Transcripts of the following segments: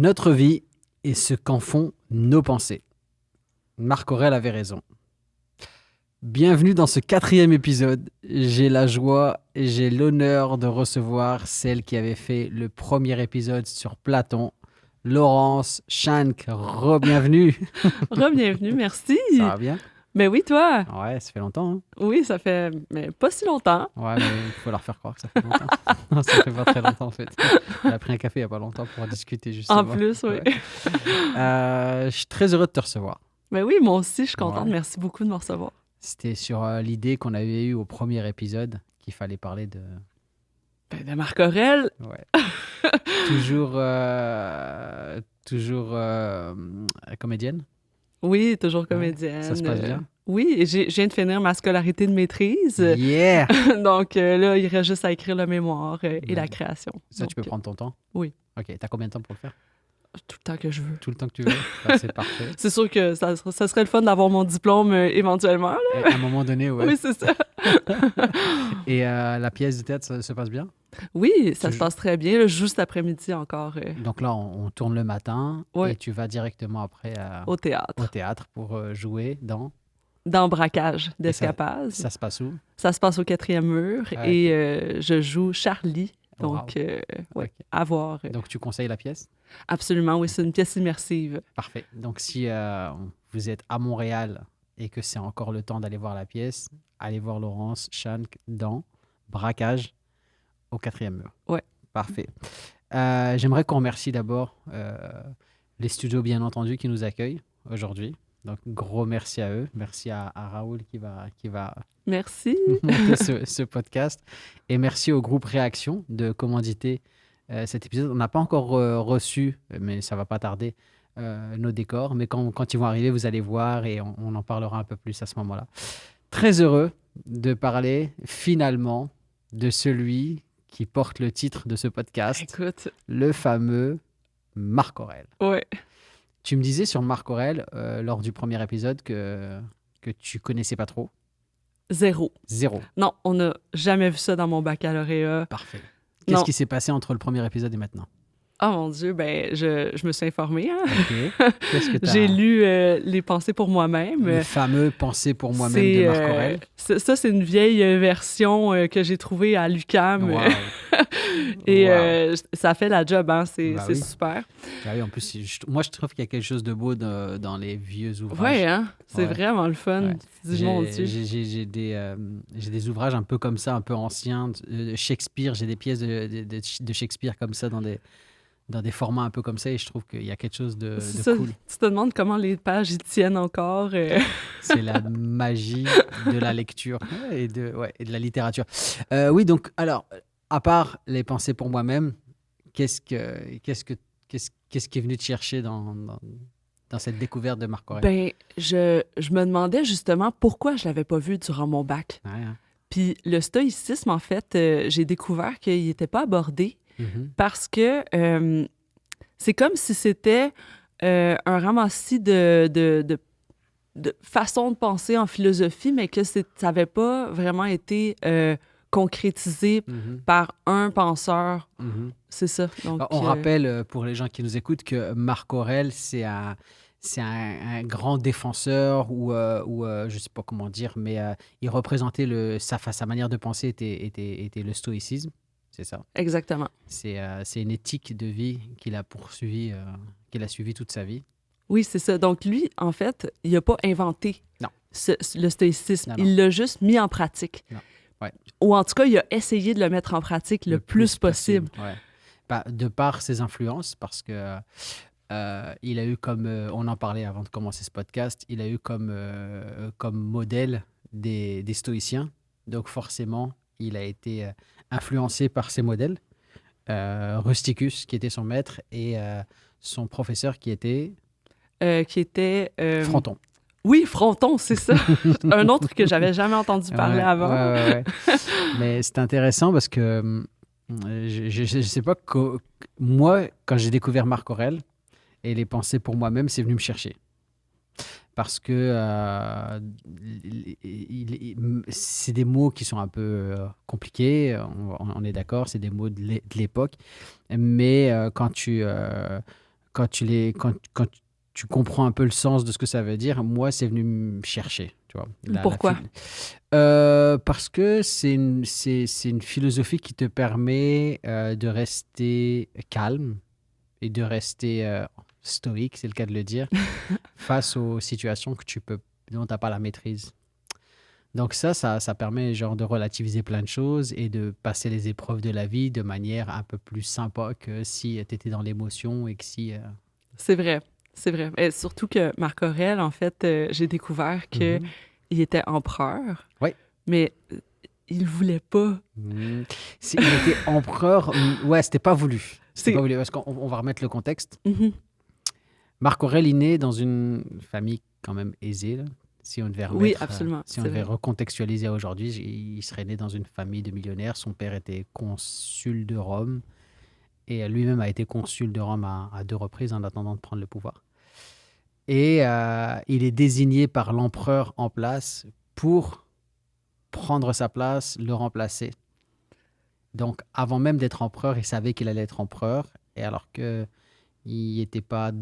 Notre vie est ce qu'en font nos pensées. Marc Aurèle avait raison. Bienvenue dans ce 4e épisode. J'ai la joie et j'ai l'honneur de recevoir celle qui avait fait le premier épisode sur Platon, Laurence Schank. Re-bienvenue. Re-bienvenue, merci. Ça va bien? Ben oui, toi? Ouais, ça fait longtemps. Hein? Oui, ça fait mais pas si longtemps. Ouais, mais il faut leur faire croire que ça fait longtemps. Non, ça fait pas très longtemps en fait. On a pris un café il y a pas longtemps pour discuter justement. En plus, oui. Ouais. Je suis très heureux de te recevoir. Ben oui, moi aussi, je suis contente. Ouais. Merci beaucoup de me recevoir. C'était sur l'idée qu'on avait eue au premier épisode qu'il fallait parler de... Ben, de Marc Aurèle. Ouais. toujours comédienne. Oui, toujours Ouais. comédienne. Ça se passe bien? Oui, et je viens de finir ma scolarité de maîtrise. Yeah! Donc là, il reste juste à écrire le mémoire et la création. Ça, Donc, tu peux prendre ton temps? Oui. OK. T'as combien de temps pour le faire? tout le temps que je veux. Tout le temps que tu veux? Ben, c'est parfait. C'est sûr que ça serait le fun d'avoir mon diplôme éventuellement. Là. Et à un moment donné, ouais. Oui, c'est ça. Et la pièce de théâtre, ça se passe bien? Oui, ça se passe très bien. Là, juste après-midi encore Donc là, on tourne le matin Ouais. et tu vas directement après au théâtre. au théâtre pour jouer dans... Dans Braquage d'Escapade. Ça se passe où? Ça se passe au 4e mur Ouais, et je joue Charlie. Donc, Wow. Ok. à voir. Donc, tu conseilles la pièce? Absolument, oui, c'est une pièce immersive. Parfait. Donc, si vous êtes à Montréal et que c'est encore le temps d'aller voir la pièce, allez voir Laurence Schank dans Braquage au 4e mur. Ouais. Parfait. J'aimerais qu'on remercie d'abord les studios, bien entendu, qui nous accueillent aujourd'hui. Donc, gros merci à eux. Merci à Raoul qui va Merci. monter ce podcast. Et merci au groupe Réaction de commanditer cet épisode. On n'a pas encore reçu, mais ça va pas tarder, nos décors. Mais quand ils vont arriver, vous allez voir et on en parlera un peu plus à ce moment-là. Très heureux de parler finalement de celui qui porte le titre de ce podcast, Écoute, le fameux Marc Aurèle. ouais. Tu me disais sur Marc Aurèle, lors du premier épisode, que tu connaissais pas trop. Zéro. Zéro. Non, on n'a jamais vu ça dans mon baccalauréat. Parfait. Qu'est-ce Non. qui s'est passé entre le premier épisode et maintenant? Oh mon Dieu, ben je me suis informée. Hein? OK. Qu'est-ce que t'as... J'ai lu Les pensées pour moi-même. Le fameux Pensée pour moi-même C'est, de Marc Aurèle. ça, c'est une vieille version que j'ai trouvée à l'UQAM. Wow. Et Wow. ça fait la job, hein? C'est Bah oui. super. Ah oui, en plus, moi, je trouve qu'il y a quelque chose de beau dans les vieux ouvrages. Ouais, hein? C'est Ouais. vraiment le fun. Ouais. Tu dis, mon Dieu. J'ai des ouvrages un peu comme ça, un peu anciens. De Shakespeare, j'ai des pièces de Shakespeare comme ça dans des formats un peu comme ça et je trouve qu'il y a quelque chose de C'est ça, cool. tu te demandes comment les pages y tiennent encore. C'est la magie de la lecture et de la littérature. Oui, donc, alors, à part les pensées pour moi-même, qu'est-ce qui est venu te chercher dans cette découverte de Marc Aurèle? Ben, je me demandais justement pourquoi je l'avais pas vu durant mon bac. Ouais, hein. Puis le stoïcisme, en fait, j'ai découvert qu'il n'était pas abordé Mhm. parce que c'est comme si c'était un ramassis de façons de penser en philosophie, mais que ça n'avait pas vraiment été concrétisé Mhm. par un penseur. Mhm. C'est ça. Donc, On rappelle, pour les gens qui nous écoutent, que Marc Aurèle, c'est un grand défenseur ou je ne sais pas comment dire, mais il représentait sa manière de penser était le stoïcisme, c'est ça. Exactement. C'est une éthique de vie qu'il a poursuivi, qu'il a suivi toute sa vie. Oui, c'est ça. Donc, lui, en fait, il n'a pas inventé Non. le stoïcisme. Non. Il l'a juste mis en pratique. Non. Ouais. Ou en tout cas, il a essayé de le mettre en pratique le plus possible. Ouais. Bah, de par ses influences, parce que il a eu comme, on en parlait avant de commencer ce podcast, il a eu comme modèle des stoïciens. Donc forcément, il a été influencé par ces modèles. Rusticus, qui était son maître, et son professeur qui était Qui était... Fronton. Oui, Fronton, c'est ça. Un autre que j'avais jamais entendu parler Ouais, avant. ouais. Mais c'est intéressant parce que je sais pas, moi, quand j'ai découvert Marc Aurèle et les pensées pour moi-même, c'est venu me chercher. Parce que c'est des mots qui sont un peu compliqués, on est d'accord, c'est des mots de l'époque. Mais quand tu quand tu comprends un peu le sens de ce que ça veut dire, moi, c'est venu me chercher, tu vois. Pourquoi? Parce que c'est une philosophie qui te permet de rester calme et de rester stoïque, c'est le cas de le dire, face aux situations dont tu n'as pas la maîtrise. Donc ça permet genre de relativiser plein de choses et de passer les épreuves de la vie de manière un peu plus sympa que si tu étais dans l'émotion et que si... C'est vrai, c'est vrai. Et surtout que Marc Aurèle, en fait, j'ai découvert que Mhm. il était empereur, Oui. mais il voulait pas. Mhm. Il était empereur. Ouais, c'était pas voulu. C'était C'est... pas voulu parce qu'on va remettre le contexte. Mhm. Marc Aurèle est né dans une famille quand même aisée, là. Si on devait Oui, remettre, absolument, si on c'est devait vrai. recontextualiser aujourd'hui, il serait né dans une famille de millionnaires. Son père était consul de Rome et lui-même a été consul de Rome à 2 reprises en attendant de prendre le pouvoir. Et il est désigné par l'empereur en place pour prendre sa place, le remplacer. Donc, avant même d'être empereur, il savait qu'il allait être empereur, et alors que il n'était pas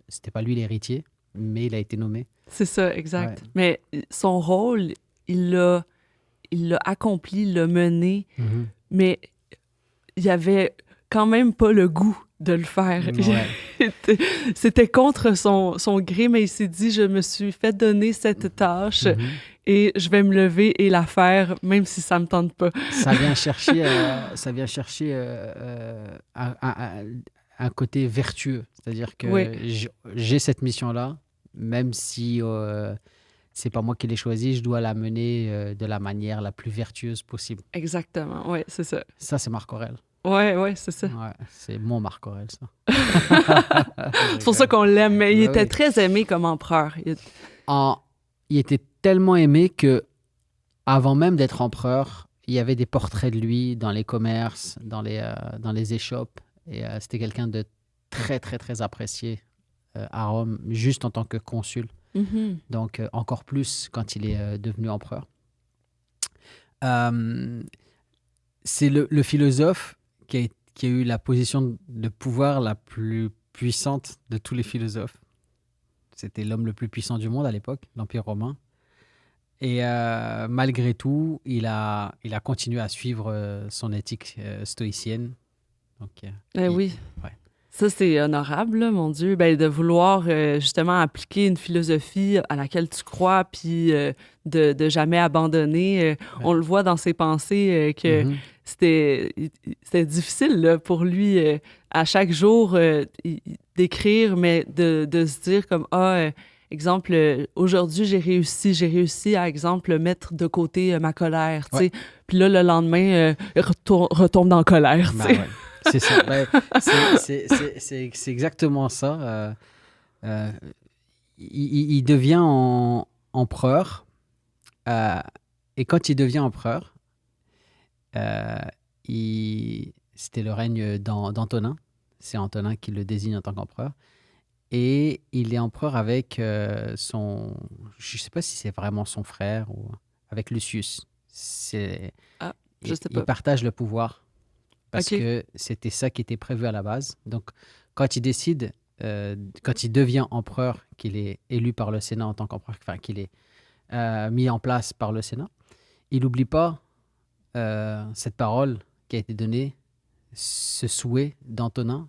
c'était pas lui l'héritier, mais il a été nommé. C'est ça, Ouais. exact. Mais son rôle, il l'a accompli, il l'a mené, Mhm. mais il avait quand même pas le goût de le faire. Ouais. C'était contre son gré, mais il s'est dit, je me suis fait donner cette tâche Mhm. et je vais me lever et la faire, même si ça me tente pas. Ça vient chercher un côté vertueux. C'est-à-dire Oui, que j'ai cette mission-là, même si c'est pas moi qui l'ai choisie, je dois la mener de la manière la plus vertueuse possible. exactement. Oui, c'est ça. Ça, c'est Marc Aurèle. Ouais, ouais, c'est ça. Ouais, c'est mon Marc Aurèle, ça. Je C'est pour ça rigole. qu'on l'aime, mais il Bah était oui. très aimé comme empereur. En- il était tellement aimé que, avant même d'être empereur, il y avait des portraits de lui dans les commerces, dans les échoppes. Et c'était quelqu'un de très, très, très apprécié à Rome, juste en tant que consul. Mhm. Donc, encore plus quand il est devenu empereur. Euh, c'est le philosophe qui a eu la position de pouvoir la plus puissante de tous les philosophes. C'était l'homme le plus puissant du monde à l'époque, l'Empire romain. Et malgré tout, il a continué à suivre son éthique stoïcienne. Donc, Oui. ouais. Ça, c'est honorable, là, mon Dieu, ben, de vouloir justement appliquer une philosophie à laquelle tu crois, puis de jamais abandonner. Ouais. On le voit dans ses pensées que Mhm. c'était difficile là, pour lui à chaque jour d'écrire, mais de se dire comme, exemple, aujourd'hui j'ai réussi à, exemple, mettre de côté ma colère, tu Ouais. sais. Puis là, le lendemain, retombe dans la colère, tu Bah sais. ouais. C'est ça. Ben, c'est exactement ça. Euh, il devient empereur. euh, et quand il devient empereur, euh, c'était le règne d'Antonin. C'est Antonin qui le désigne en tant qu'empereur. Et il est empereur avec je ne sais pas si c'est vraiment son frère ou avec Lucius. Ah, je sais Il pas. partage le pouvoir parce OK. que c'était ça qui était prévu à la base. Donc, quand il décide, quand il devient empereur, qu'il est élu par le Sénat en tant qu'empereur, enfin qu'il est mis en place par le Sénat, il n'oublie pas cette parole qui a été donnée, ce souhait d'Antonin.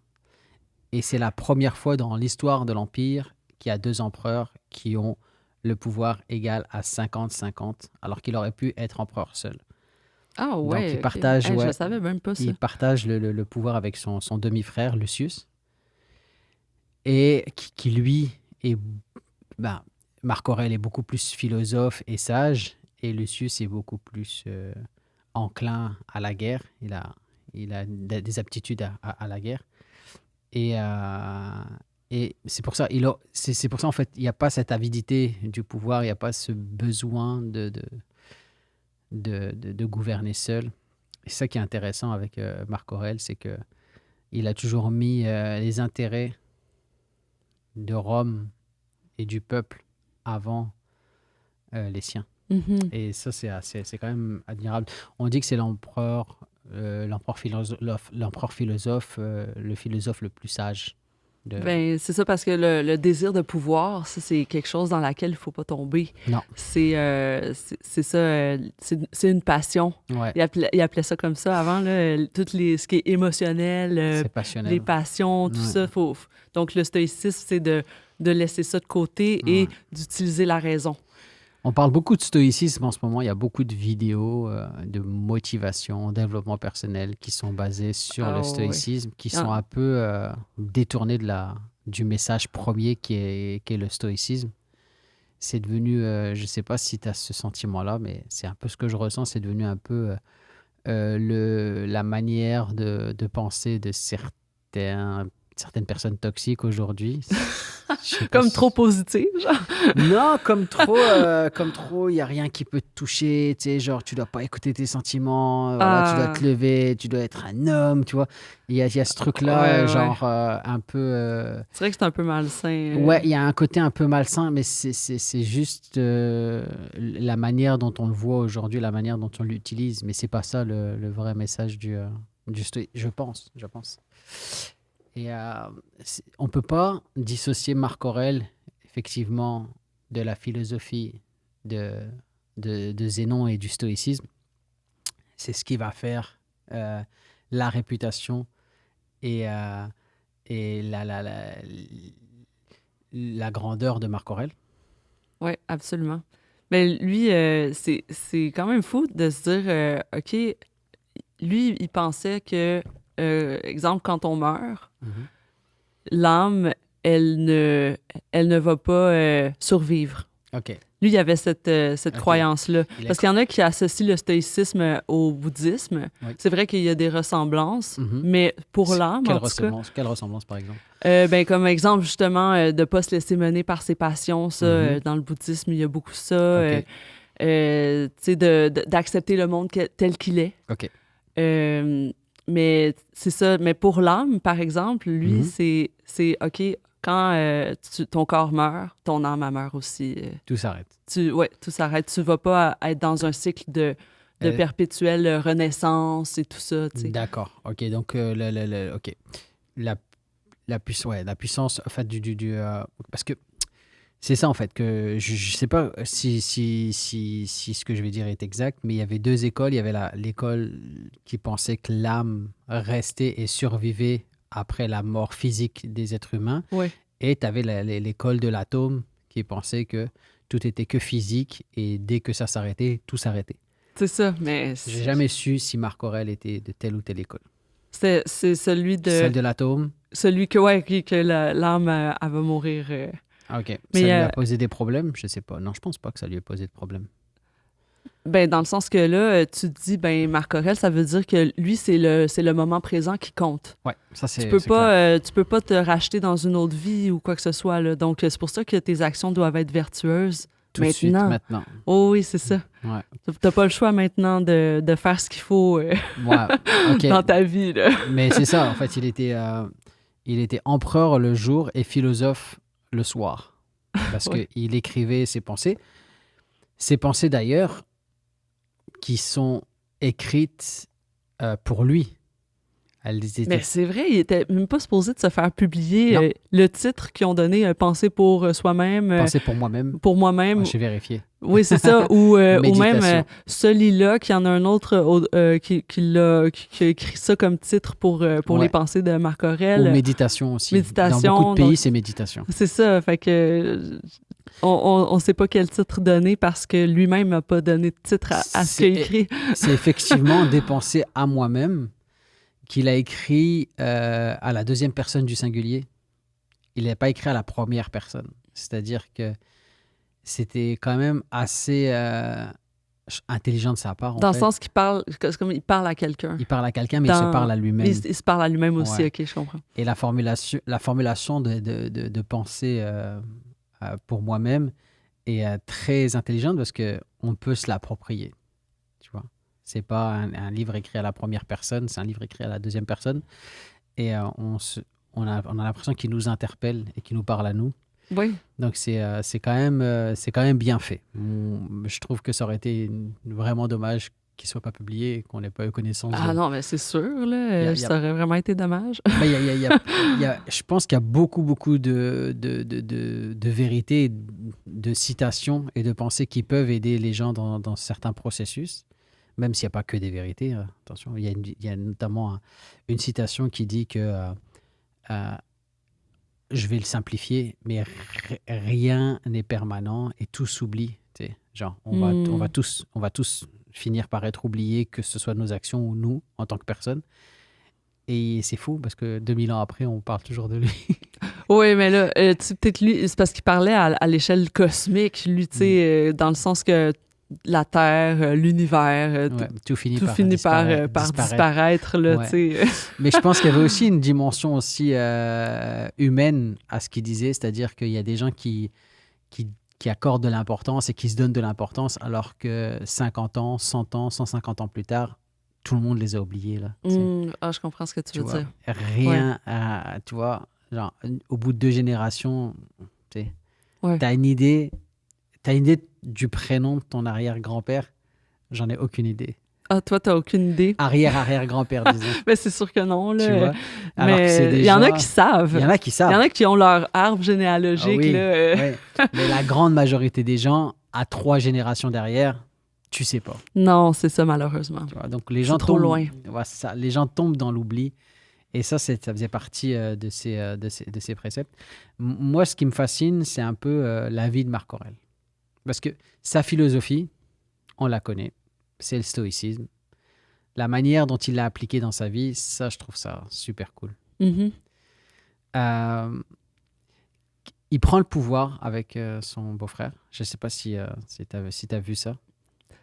Et c'est la première fois dans l'histoire de l'Empire qu'il y a 2 empereurs qui ont le pouvoir égal à 50-50, alors qu'il aurait pu être empereur seul. Ah Donc, ouais, OK. Hey, je ouais, savais même pas ça. il partage le pouvoir avec son demi-frère, Lucius, et qui lui, est, ben, Marc Aurèle est beaucoup plus philosophe et sage, et Lucius est beaucoup plus enclin à la guerre. Il a des aptitudes à la guerre. Et, c'est pour ça, c'est pour ça, en fait, il n'y a pas cette avidité du pouvoir, il n'y a pas ce besoin de gouverner seul. Et c'est ça qui est intéressant avec Marc Aurèle, c'est que il a toujours mis les intérêts de Rome et du peuple avant les siens. Mhm. Et ça, c'est quand même admirable. On dit que c'est l'empereur l'empereur philosophe, le philosophe le plus sage. Ben, c'est ça, parce que le désir de pouvoir, ça, c'est quelque chose dans laquelle il ne faut pas tomber. Non. C'est ça, c'est une passion. Ouais, Il appelait ça comme ça avant, là, ce qui est émotionnel, c'est passionnel. les passions, tout Ouais. ça. Donc, le stoïcisme, c'est de laisser ça de côté et d'utiliser la raison. On parle beaucoup de stoïcisme en ce moment. Il y a beaucoup de vidéos de motivation, développement personnel qui sont basées sur le ouais. stoïcisme, qui sont un peu détournées du message premier qui est le stoïcisme. C'est devenu, je ne sais pas si tu as ce sentiment-là, mais c'est un peu ce que je ressens. C'est devenu un peu la manière de penser de certaines personnes toxiques aujourd'hui. Je sais pas Comme si- trop positif, genre. Non, comme trop, il n'y a rien qui peut te toucher, tu sais, genre, tu dois pas écouter tes sentiments, voilà, tu dois te lever, tu dois être un homme, tu vois. Il y a ce truc-là, Ouais. genre, un peu... C'est vrai que c'est un peu malsain. Ouais, il y a un côté un peu malsain, mais c'est juste la manière dont on le voit aujourd'hui, la manière dont on l'utilise, mais c'est pas ça le vrai message du je pense. Et on ne peut pas dissocier Marc Aurèle, effectivement, de la philosophie de Zénon et du stoïcisme. C'est ce qui va faire la réputation et la grandeur de Marc Aurèle. Oui, absolument. Mais lui, c'est quand même fou de se dire, OK, lui, il pensait que, exemple, quand on meurt, l'âme, elle ne va pas survivre. OK. Lui, il y avait cette Ok. croyance-là. Il a Parce qu'il y en a qui associent le stoïcisme au bouddhisme. Oui. C'est vrai qu'il y a des ressemblances, Mhm. mais pour l'âme, en tout cas, Quelle ressemblance, par exemple? ben, comme exemple, justement, de ne pas se laisser mener par ses passions, ça, dans le bouddhisme, il y a beaucoup ça. Ok. Tu sais, d'accepter le monde tel qu'il est. OK. Mais c'est ça. Mais pour l'âme, par exemple, lui, Mhm. c'est OK, quand ton corps meurt, ton âme, elle meurt aussi. Tout s'arrête. Tout s'arrête. Tu vas pas être dans un cycle de perpétuelle renaissance et tout ça, tu sais. D'accord. OK. Donc, OK. La puissance, en fait, parce que c'est ça, en fait, que je ne sais pas si ce que je vais dire est exact, mais il y avait deux écoles. Il y avait l'école qui pensait que l'âme restait et survivait après la mort physique des êtres humains. Ouais. Et tu avais l'école de l'atome qui pensait que tout était que physique et dès que ça s'arrêtait, tout s'arrêtait. C'est ça, mais... J'ai jamais su si Marc Aurèle était de telle ou telle école. C'est celui de... Celle de l'atome? Celui que l'âme, elle va mourir. Ah, OK. Mais, ça lui a posé des problèmes? Je sais pas. Non, je pense pas que ça lui ait posé de problème. Ben, dans le sens que là, tu te dis, ben, Marc Aurèle, ça veut dire que lui, c'est le moment présent qui compte. Ouais, ça c'est Tu peux c'est clair. tu peux pas te racheter dans une autre vie ou quoi que ce soit, là. Donc, c'est pour ça que tes actions doivent être vertueuses. Tout de suite, maintenant. Oh oui, c'est ça. Ouais. T'as pas le choix maintenant de faire ce qu'il faut Ouais, OK. dans ta vie, là. Mais c'est ça, en fait, il était empereur le jour et philosophe le soir. Parce Ouais. qu'il écrivait ses pensées. Ses pensées, d'ailleurs, qui sont écrites pour lui. Elles étaient... Mais c'est vrai, il était même pas supposé de se faire publier Non. le titre qu'ils ont donné, Penser pour soi-même, pensées pour moi-même. pour moi-même. Ouais, j'ai vérifié. Oui, c'est ça. Ou même Méditation. celui-là, qui en a un autre qui a écrit ça comme titre pour Ouais. les pensées de Marc Ou Aurèle. méditation aussi. Méditation, Dans beaucoup de pays, donc- c'est méditation. C'est ça. Fait que on sait pas quel titre donner parce que lui-même n'a pas donné de titre à ce qu'il a écrit. C'est effectivement des pensées à moi-même qu'il a écrit à la deuxième personne du singulier. Il n'a pas écrit à la première personne. C'est-à-dire que c'était quand même assez intelligent de sa part. Dans le sens qu'il parle, c'est comme il parle à quelqu'un. Il parle à quelqu'un, mais il se parle à lui-même. Il se parle à lui-même aussi, Ouais. ok, je comprends. Et la formulation de pensée pour moi-même est très intelligente parce qu'on peut se l'approprier. Tu vois, c'est pas un livre écrit à la première personne, c'est un livre écrit à la deuxième personne. Et on a l'impression qu'il nous interpelle et qu'il nous parle à nous. Oui. Donc c'est quand même bien fait. Je trouve que ça aurait été vraiment dommage qu'il ne soit pas publié et qu'on n'ait pas eu connaissance Ah de... non, mais c'est sûr, Il y là, a- ça aurait vraiment été dommage. Ben, je pense qu'il y a beaucoup de vérités, de citations et de pensées qui peuvent aider les gens dans certains processus, même s'il n'y a pas que des vérités. Attention, il y a notamment une citation qui dit que, euh, je vais le simplifier, mais rien n'est permanent et tout s'oublie. Tu sais. Genre, on va tous finir par être oubliés, que ce soit nos actions ou nous, en tant que personne. Et c'est fou parce que 2000 ans après, on parle toujours de lui. Oui, mais là, tu sais, peut-être lui, c'est parce qu'il parlait à l'échelle cosmique, lui, tu sais, dans le sens que la Terre, l'univers, Ouais, tout finit tout par finit par disparaître. disparaître, là, Ouais. tu sais. Mais je pense qu'il y avait aussi une dimension aussi humaine à ce qu'il disait, c'est-à-dire qu'il y a des gens qui accordent de l'importance et qui se donnent de l'importance alors que 50 ans, 100 ans, 150 ans plus tard, tout le monde les a oubliés. Là, tu sais. Ah, je comprends ce que tu Tu veux vois, dire. rien, tu vois, genre, au bout de 2 générations, tu sais, Ouais. t'as une idée du prénom de ton arrière-grand-père? J'en ai aucune idée. Ah, toi, t'as aucune idée. Arrière-arrière-grand-père, disons. Mais c'est sûr que non, là. Tu vois? Alors que c'est Mais des il y en a gens- qui savent. Il y en a qui Il y savent. en a qui ont leur arbre Ah généalogique, oui, là. ouais. Mais la grande majorité des gens, à 3 générations derrière, tu sais pas. Non, c'est ça, malheureusement. Tu vois? Donc les C'est gens trop tombent, loin. ouais, c'est ça, les gens tombent dans l'oubli. Et ça faisait partie de ces préceptes. Moi, ce qui me fascine, c'est un peu la vie de Marc Aurèle. Parce que sa philosophie, on la connaît. C'est le stoïcisme. La manière dont il l'a appliquée dans sa vie, ça, je trouve ça super cool. Mhm. Il prend le pouvoir avec son beau-frère. Je ne sais pas si tu as vu ça.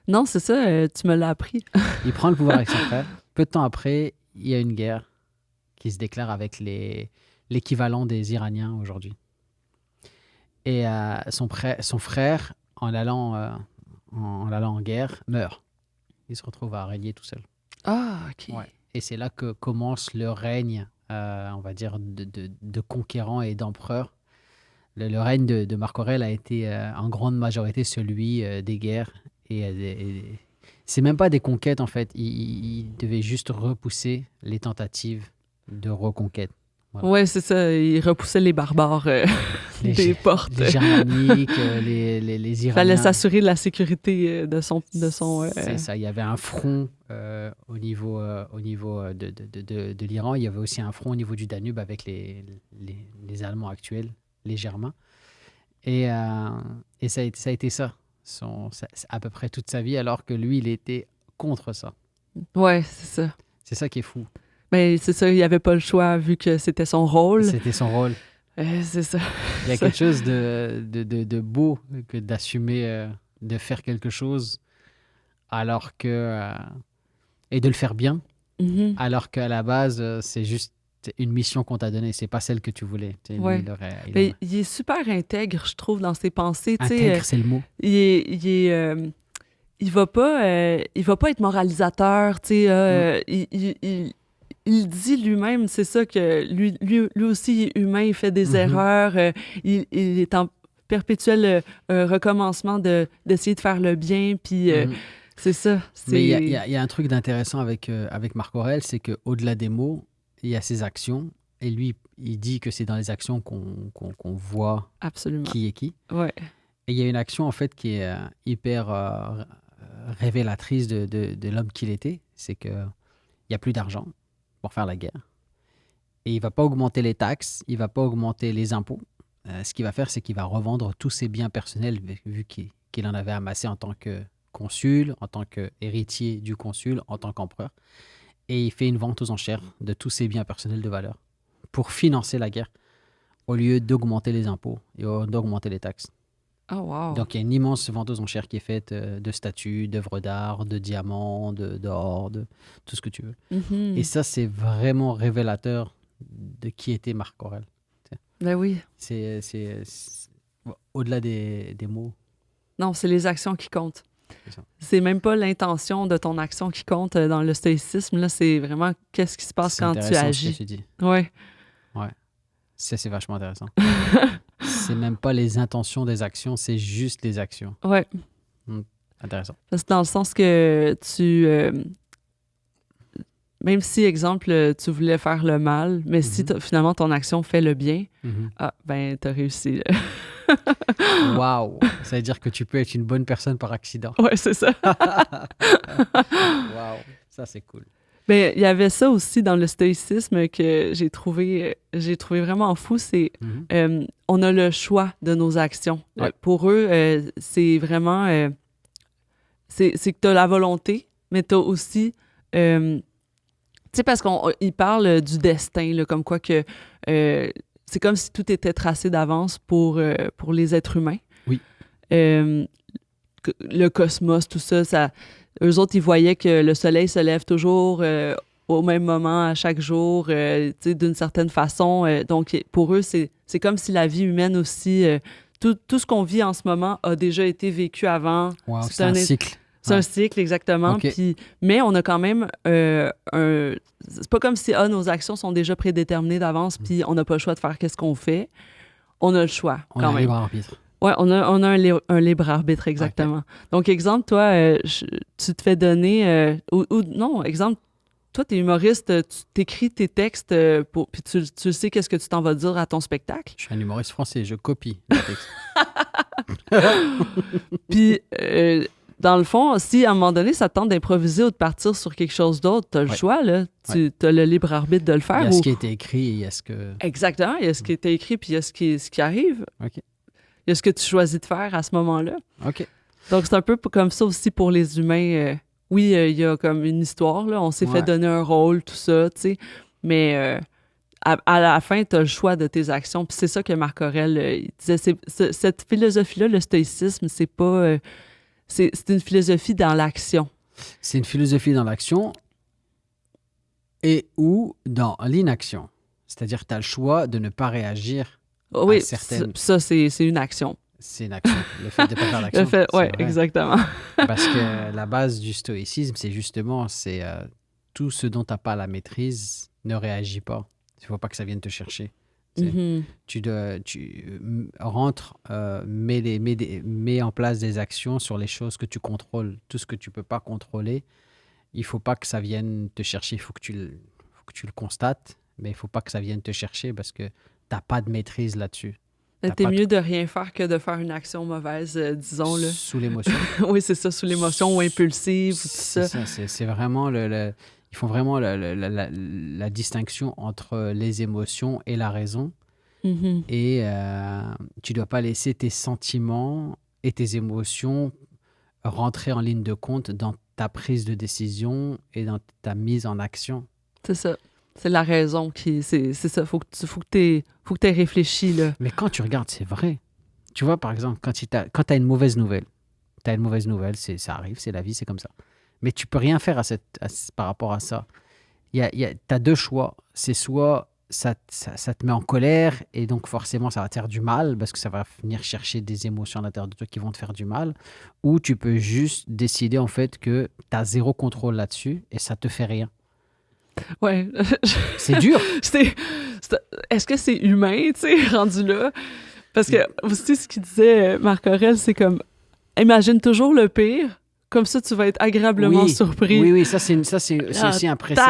Non, c'est ça, tu me l'as appris. Il prend le pouvoir avec son frère. Peu de temps après, il y a une guerre qui se déclare avec l'équivalent des Iraniens aujourd'hui. Et son frère, en allant en guerre, meurt. Il se retrouve à régner tout seul. Ah, OK. Ouais. Et c'est là que commence le règne, on va dire, de conquérant et d'empereur. Le règne de Marc Aurèle a été en grande majorité celui des guerres. Et c'est même pas des conquêtes, en fait. Il devait juste repousser les tentatives de reconquête. Voilà. Ouais, c'est ça. Il repoussait les barbares Les des Gé- portes. Les Germaniques, les Il Iraniens. fallait s'assurer de la sécurité de son C'est ça. Il y avait un front au niveau de l'Iran. Il y avait aussi un front au niveau du Danube avec les Allemands actuels, les Germains. Et ça a été ça, à peu près toute sa vie, alors que lui, il était contre ça. Ouais, c'est ça. C'est ça qui est fou. Mais c'est ça, il n'y avait pas le choix vu que c'était son rôle. C'était son rôle. C'est ça. Il y a quelque chose de beau que d'assumer, de faire quelque chose alors que... et de le faire bien, Mhm. alors qu'à la base, c'est juste une mission qu'on t'a donnée. C'est pas celle que tu voulais. Tu sais, lui, Ouais. Mais il est super intègre, je trouve, dans ses pensées. Tu sais, Intègre, c'est le mot. il va pas être moralisateur, tu sais. Il dit lui-même, c'est ça que lui aussi il est humain, il fait des Mhm. erreurs, il est en perpétuel recommencement d'essayer de faire le bien, puis Mhm. c'est ça. Mais il y a un truc d'intéressant avec Marc Aurèle, c'est qu'au-delà des mots, il y a ses actions. Et lui, il dit que c'est dans les actions qu'on voit Absolument. qui est qui. Ouais. Et il y a une action, en fait, qui est hyper révélatrice de l'homme qu'il était. C'est qu'il n'y a plus d'argent pour faire la guerre. Et il ne va pas augmenter les taxes, il ne va pas augmenter les impôts. Ce qu'il va faire, c'est qu'il va revendre tous ses biens personnels, vu qu'il en avait amassé en tant que consul, en tant qu'héritier du consul, en tant qu'empereur. Et il fait une vente aux enchères de tous ses biens personnels de valeur pour financer la guerre, au lieu d'augmenter les impôts et d'augmenter les taxes. Oh, wow. Donc il y a une immense vente aux enchères qui est faite de statues, d'œuvres d'art, de diamants, d'or, de tout ce que tu veux. Mhm. Et ça, c'est vraiment révélateur de qui était Marc Aurèle. Ben oui. C'est au-delà des mots. Non, c'est les actions qui comptent. C'est ça. C'est même pas l'intention de ton action qui compte dans le stoïcisme. Là, c'est vraiment qu'est-ce qui se passe C'est quand tu intéressant agis. ce que tu dis. Ouais. Ça, c'est vachement intéressant. C'est même pas les intentions des actions, c'est juste les actions. Ouais. Mm. Intéressant. Parce que dans le sens que même si, exemple, tu voulais faire le mal, mais si finalement ton action fait le bien, ben, t'as réussi. Waouh! Ça veut dire que tu peux être une bonne personne par accident. Ouais, c'est ça. Waouh! Ça, c'est cool. Mais il y avait ça aussi dans le stoïcisme que j'ai trouvé vraiment fou, c'est on a le choix de nos actions. Ouais. Pour eux, c'est vraiment... c'est que tu as la volonté, mais tu as aussi... tu sais, parce qu'ils parlent du destin, là, comme quoi que c'est comme si tout était tracé d'avance pour les êtres humains. Oui. Le cosmos, tout ça, eux autres, ils voyaient que le soleil se lève toujours au même moment, à chaque jour, tu sais, d'une certaine façon. Donc, pour eux, c'est comme si la vie humaine aussi, tout ce qu'on vit en ce moment a déjà été vécu avant. Wow, c'est un cycle. C'est un cycle, exactement. Okay. Puis, mais on a quand même c'est pas comme si nos actions sont déjà prédéterminées d'avance, puis on n'a pas le choix de faire qu'est-ce qu'on fait. On a le choix, on quand a même. Un libre arbitre. Oui, on a un libre arbitre, exactement. Okay. Donc, exemple, toi, tu te fais donner... non, exemple, toi, t'es humoriste, tu t'écris tes textes, puis tu sais qu'est-ce que tu t'en vas dire à ton spectacle. Je suis un humoriste français, je copie les textes. Puis... dans le fond, si à un moment donné, ça te tente d'improviser ou de partir sur quelque chose d'autre, tu as le choix, là. Tu as le libre arbitre de le faire. Il y a ce qui a été écrit et il y a ce que... Exactement, il y a ce qui a été écrit puis il y a ce qui arrive. OK. Il y a ce que tu choisis de faire à ce moment-là. OK. Donc, c'est un peu comme ça aussi pour les humains. Oui, il y a comme une histoire, là. On s'est fait donner un rôle, tout ça, tu sais. Mais à la fin, tu as le choix de tes actions. Puis c'est ça que Marc Aurèle il disait. Cette philosophie-là, le stoïcisme, c'est pas... C'est une philosophie dans l'action. C'est une philosophie dans l'action ou dans l'inaction. C'est-à-dire que tu as le choix de ne pas réagir à certaines... ça, c'est une action. C'est une action. Le fait de ne pas faire l'action. Oui, exactement. Parce que la base du stoïcisme, c'est justement tout ce dont tu n'as pas la maîtrise, ne réagis pas. Il ne faut pas que ça vienne te chercher. Tu rentres, mets en place des actions sur les choses que tu contrôles. Tout ce que tu ne peux pas contrôler, il ne faut pas que ça vienne te chercher. Il faut que tu le constates, mais il ne faut pas que ça vienne te chercher parce que tu n'as pas de maîtrise là-dessus. C'est mieux de rien faire que de faire une action mauvaise, disons. Là. Sous l'émotion. Oui, c'est ça, sous l'émotion ou impulsive ou tout ça. C'est vraiment ils font vraiment la distinction entre les émotions et la raison. Et tu ne dois pas laisser tes sentiments et tes émotions rentrer en ligne de compte dans ta prise de décision et dans ta mise en action. C'est ça. C'est la raison qui... C'est ça. Faut que tu aies réfléchi, là. Mais quand tu regardes, c'est vrai. Tu vois, par exemple, quand tu as une mauvaise nouvelle, ça arrive, c'est la vie, c'est comme ça. Mais tu peux rien faire par rapport à ça. Tu as deux choix. C'est soit ça te met en colère et donc forcément ça va te faire du mal parce que ça va venir chercher des émotions à l'intérieur de toi qui vont te faire du mal. Ou tu peux juste décider en fait que tu as zéro contrôle là-dessus et ça te fait rien. Ouais. C'est dur. Est-ce que c'est humain, tu sais, rendu là? Parce que aussi, ce qu'il disait Marc Aurèle, c'est comme, imagine toujours le pire, comme ça, tu vas être agréablement surpris. Oui, ça, c'est aussi un précepte.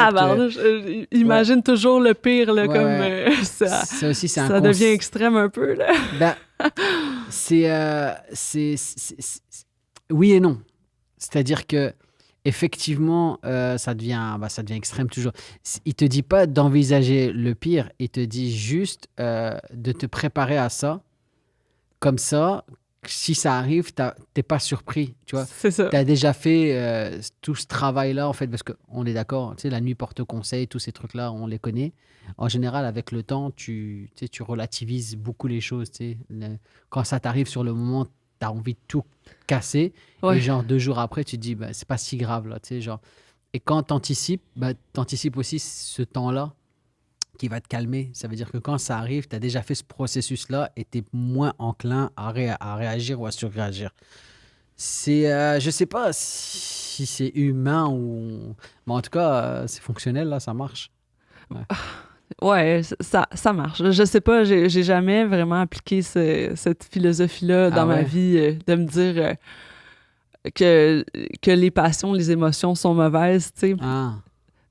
Imagine toujours le pire, là, comme ça aussi, c'est ça devient extrême un peu, là. Ben, oui et non. C'est-à-dire que effectivement, ça devient extrême toujours. Il te dit pas d'envisager le pire, il te dit juste de te préparer à ça. Comme ça, si ça arrive, t'es pas surpris, tu vois. C'est ça. Tu as déjà fait tout ce travail-là, en fait, parce qu'on est d'accord, tu sais, la nuit porte conseil, tous ces trucs-là, on les connaît. En général, avec le temps, tu relativises beaucoup les choses, tu sais. Quand ça t'arrive sur le moment, tu as envie de tout casser. Ouais. Et genre 2 jours après, tu te dis, c'est pas si grave, là, tu sais, genre. Et quand t'anticipes, t'anticipes aussi ce temps-là qui va te calmer. Ça veut dire que quand ça arrive, tu as déjà fait ce processus-là et tu es moins enclin à réagir ou à surréagir. Je sais pas si c'est humain ou... Mais en tout cas, c'est fonctionnel, là, ça marche. Ouais, ça marche. Je sais pas, j'ai jamais vraiment appliqué cette philosophie-là dans ma vie, de me dire... que les passions, les émotions sont mauvaises, tu sais. Ah,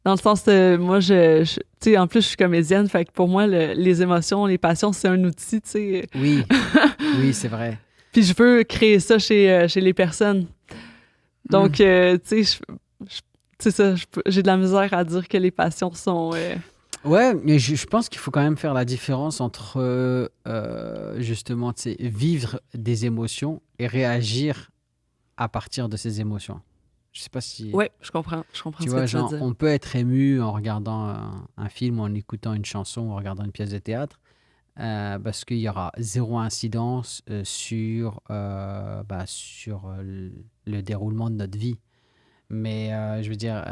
Dans le sens, moi, tu sais, en plus, je suis comédienne, fait que pour moi, les émotions, les passions, c'est un outil, tu sais. oui, oui, c'est vrai. Puis je veux créer ça chez les personnes. Donc, tu sais, c'est ça, j'ai de la misère à dire que les passions sont... Ouais, mais je pense qu'il faut quand même faire la différence entre justement, tu sais, vivre des émotions et réagir à partir de ces émotions. Je sais pas si Ouais, je comprends tu ce vois, que tu veux genre, dire. on peut être ému en regardant un film, ou en écoutant une chanson, ou en regardant une pièce de théâtre, parce qu'il y aura zéro incidence sur le déroulement de notre vie. Mais je veux dire,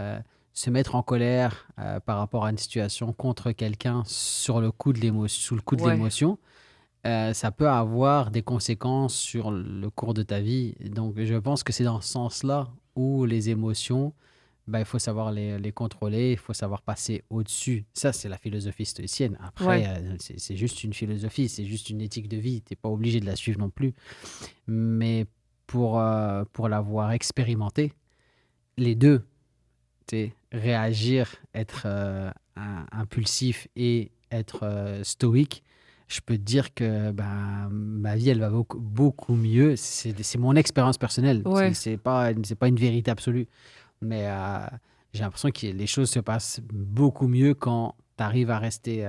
se mettre en colère par rapport à une situation contre quelqu'un sur le coup de l'émotion, sous le coup de Ouais, l'émotion, ça peut avoir des conséquences sur le cours de ta vie. Donc, je pense que c'est dans ce sens-là où les émotions, ben, il faut savoir les contrôler, il faut savoir passer au-dessus. Ça, c'est la philosophie stoïcienne. Après, ouais. c'est juste une philosophie, c'est juste une éthique de vie. Tu n'es pas obligé de la suivre non plus. Mais pour l'avoir expérimenté, les deux, réagir, être impulsif et être stoïque, je peux te dire que ben, ma vie, elle va beaucoup, beaucoup mieux. C'est mon expérience personnelle. Ouais, C'est pas une vérité absolue. Mais j'ai l'impression que les choses se passent beaucoup mieux quand tu arrives à rester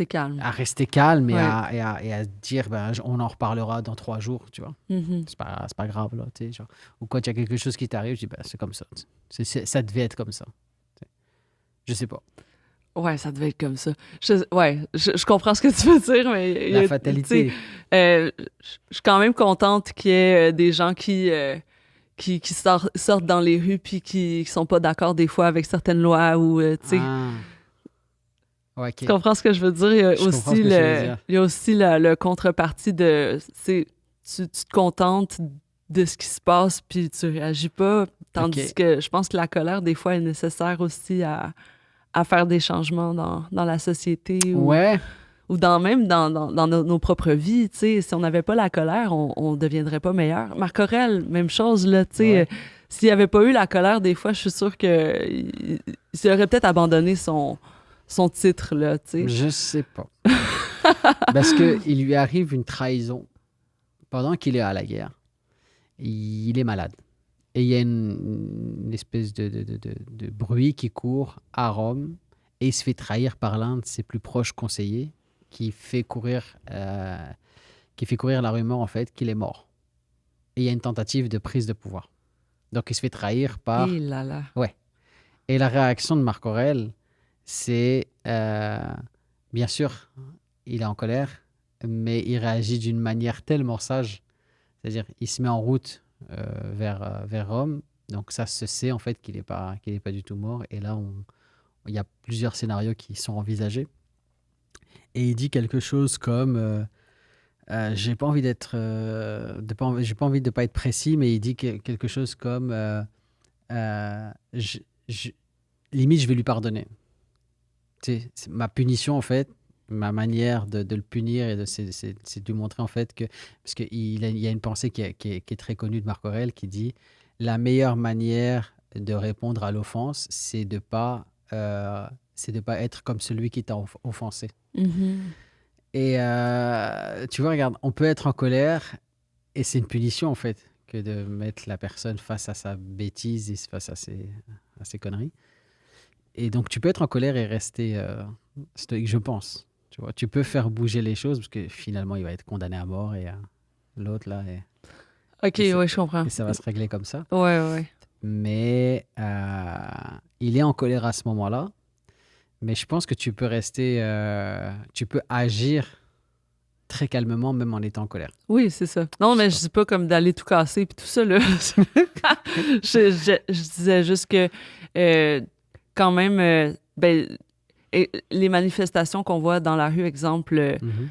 calme. à rester calme Ouais. et à se dire, ben, on en reparlera dans 3 jours, tu vois. Mhm. C'est pas grave, là, tu sais, genre. Ou quand il y a quelque chose qui t'arrive, je dis, ben, c'est comme ça. Ça devait être comme ça. Je sais pas. Ouais, ça devait être comme ça. Je comprends ce que tu veux dire, mais La tu sais, fatalité. je suis quand même contente qu'il y ait des gens qui sortent dans les rues puis qui sont pas d'accord des fois avec certaines lois ou, tu sais, Ah, ouais, tu ok. comprends ce que je veux dire? Je comprends ce que tu veux dire. Il y a aussi le contrepartie de, tu te contentes de ce qui se passe puis tu réagis pas, tandis Ok. que je pense que la colère, des fois, est nécessaire aussi à faire des changements dans la société Ouais, ou dans nos propres vies, tu sais. Si on n'avait pas la colère, on deviendrait pas meilleur. Marc Aurèle, même chose, là, tu sais. ouais. S'il n'y avait pas eu la colère, des fois, je suis sûre que il aurait peut-être abandonné son titre, là, tu sais. Je sais pas. Parce que il lui arrive une trahison pendant qu'il est à la guerre. Il est malade. Et il y a une espèce de bruit qui court à Rome et il se fait trahir par l'un de ses plus proches conseillers qui fait courir, euh, qui fait courir la rumeur en fait qu'il est mort. Et il y a une tentative de prise de pouvoir. Donc il se fait trahir Et par... là là. Ouais. Et la réaction de Marc Aurèle, c'est... bien sûr, il est en colère, mais il réagit d'une manière tellement sage. C'est-à-dire, il se met en route vers Rome. Donc ça se sait en fait qu'il est pas du tout mort. Et là, il y a plusieurs scénarios qui sont envisagés. Et il dit quelque chose comme, j'ai pas envie j'ai pas envie de pas être précis, mais il dit quelque chose comme, euh, je- je- limite, je vais lui pardonner. Tu sais, c'est ma punition en fait, ma manière de le punir et c'est de lui montrer en fait que, parce il y a une pensée qui est très connue de Marc Aurèle qui dit la meilleure manière de répondre à l'offense, c'est de pas être comme celui qui t'a offensé. Mhm. Et tu vois, regarde, on peut être en colère et c'est une punition en fait que de mettre la personne face à sa bêtise et face à ses conneries. Et donc, tu peux être en colère et rester stoïque, je pense. Tu vois, tu peux faire bouger les choses parce que finalement, il va être condamné à mort et l'autre là, OK, et, ça, ouais, je comprends. et ça va se régler comme ça. Ouais, ouais. Mais il est en colère à ce moment-là. Mais je pense que tu peux agir très calmement même en étant en colère. Oui, c'est ça. Non, Je sais mais je pas. dis pas comme d'aller tout casser puis tout ça, là. Je disais juste que euh, quand même, ben, les manifestations qu'on voit dans la rue, exemple, Mhm.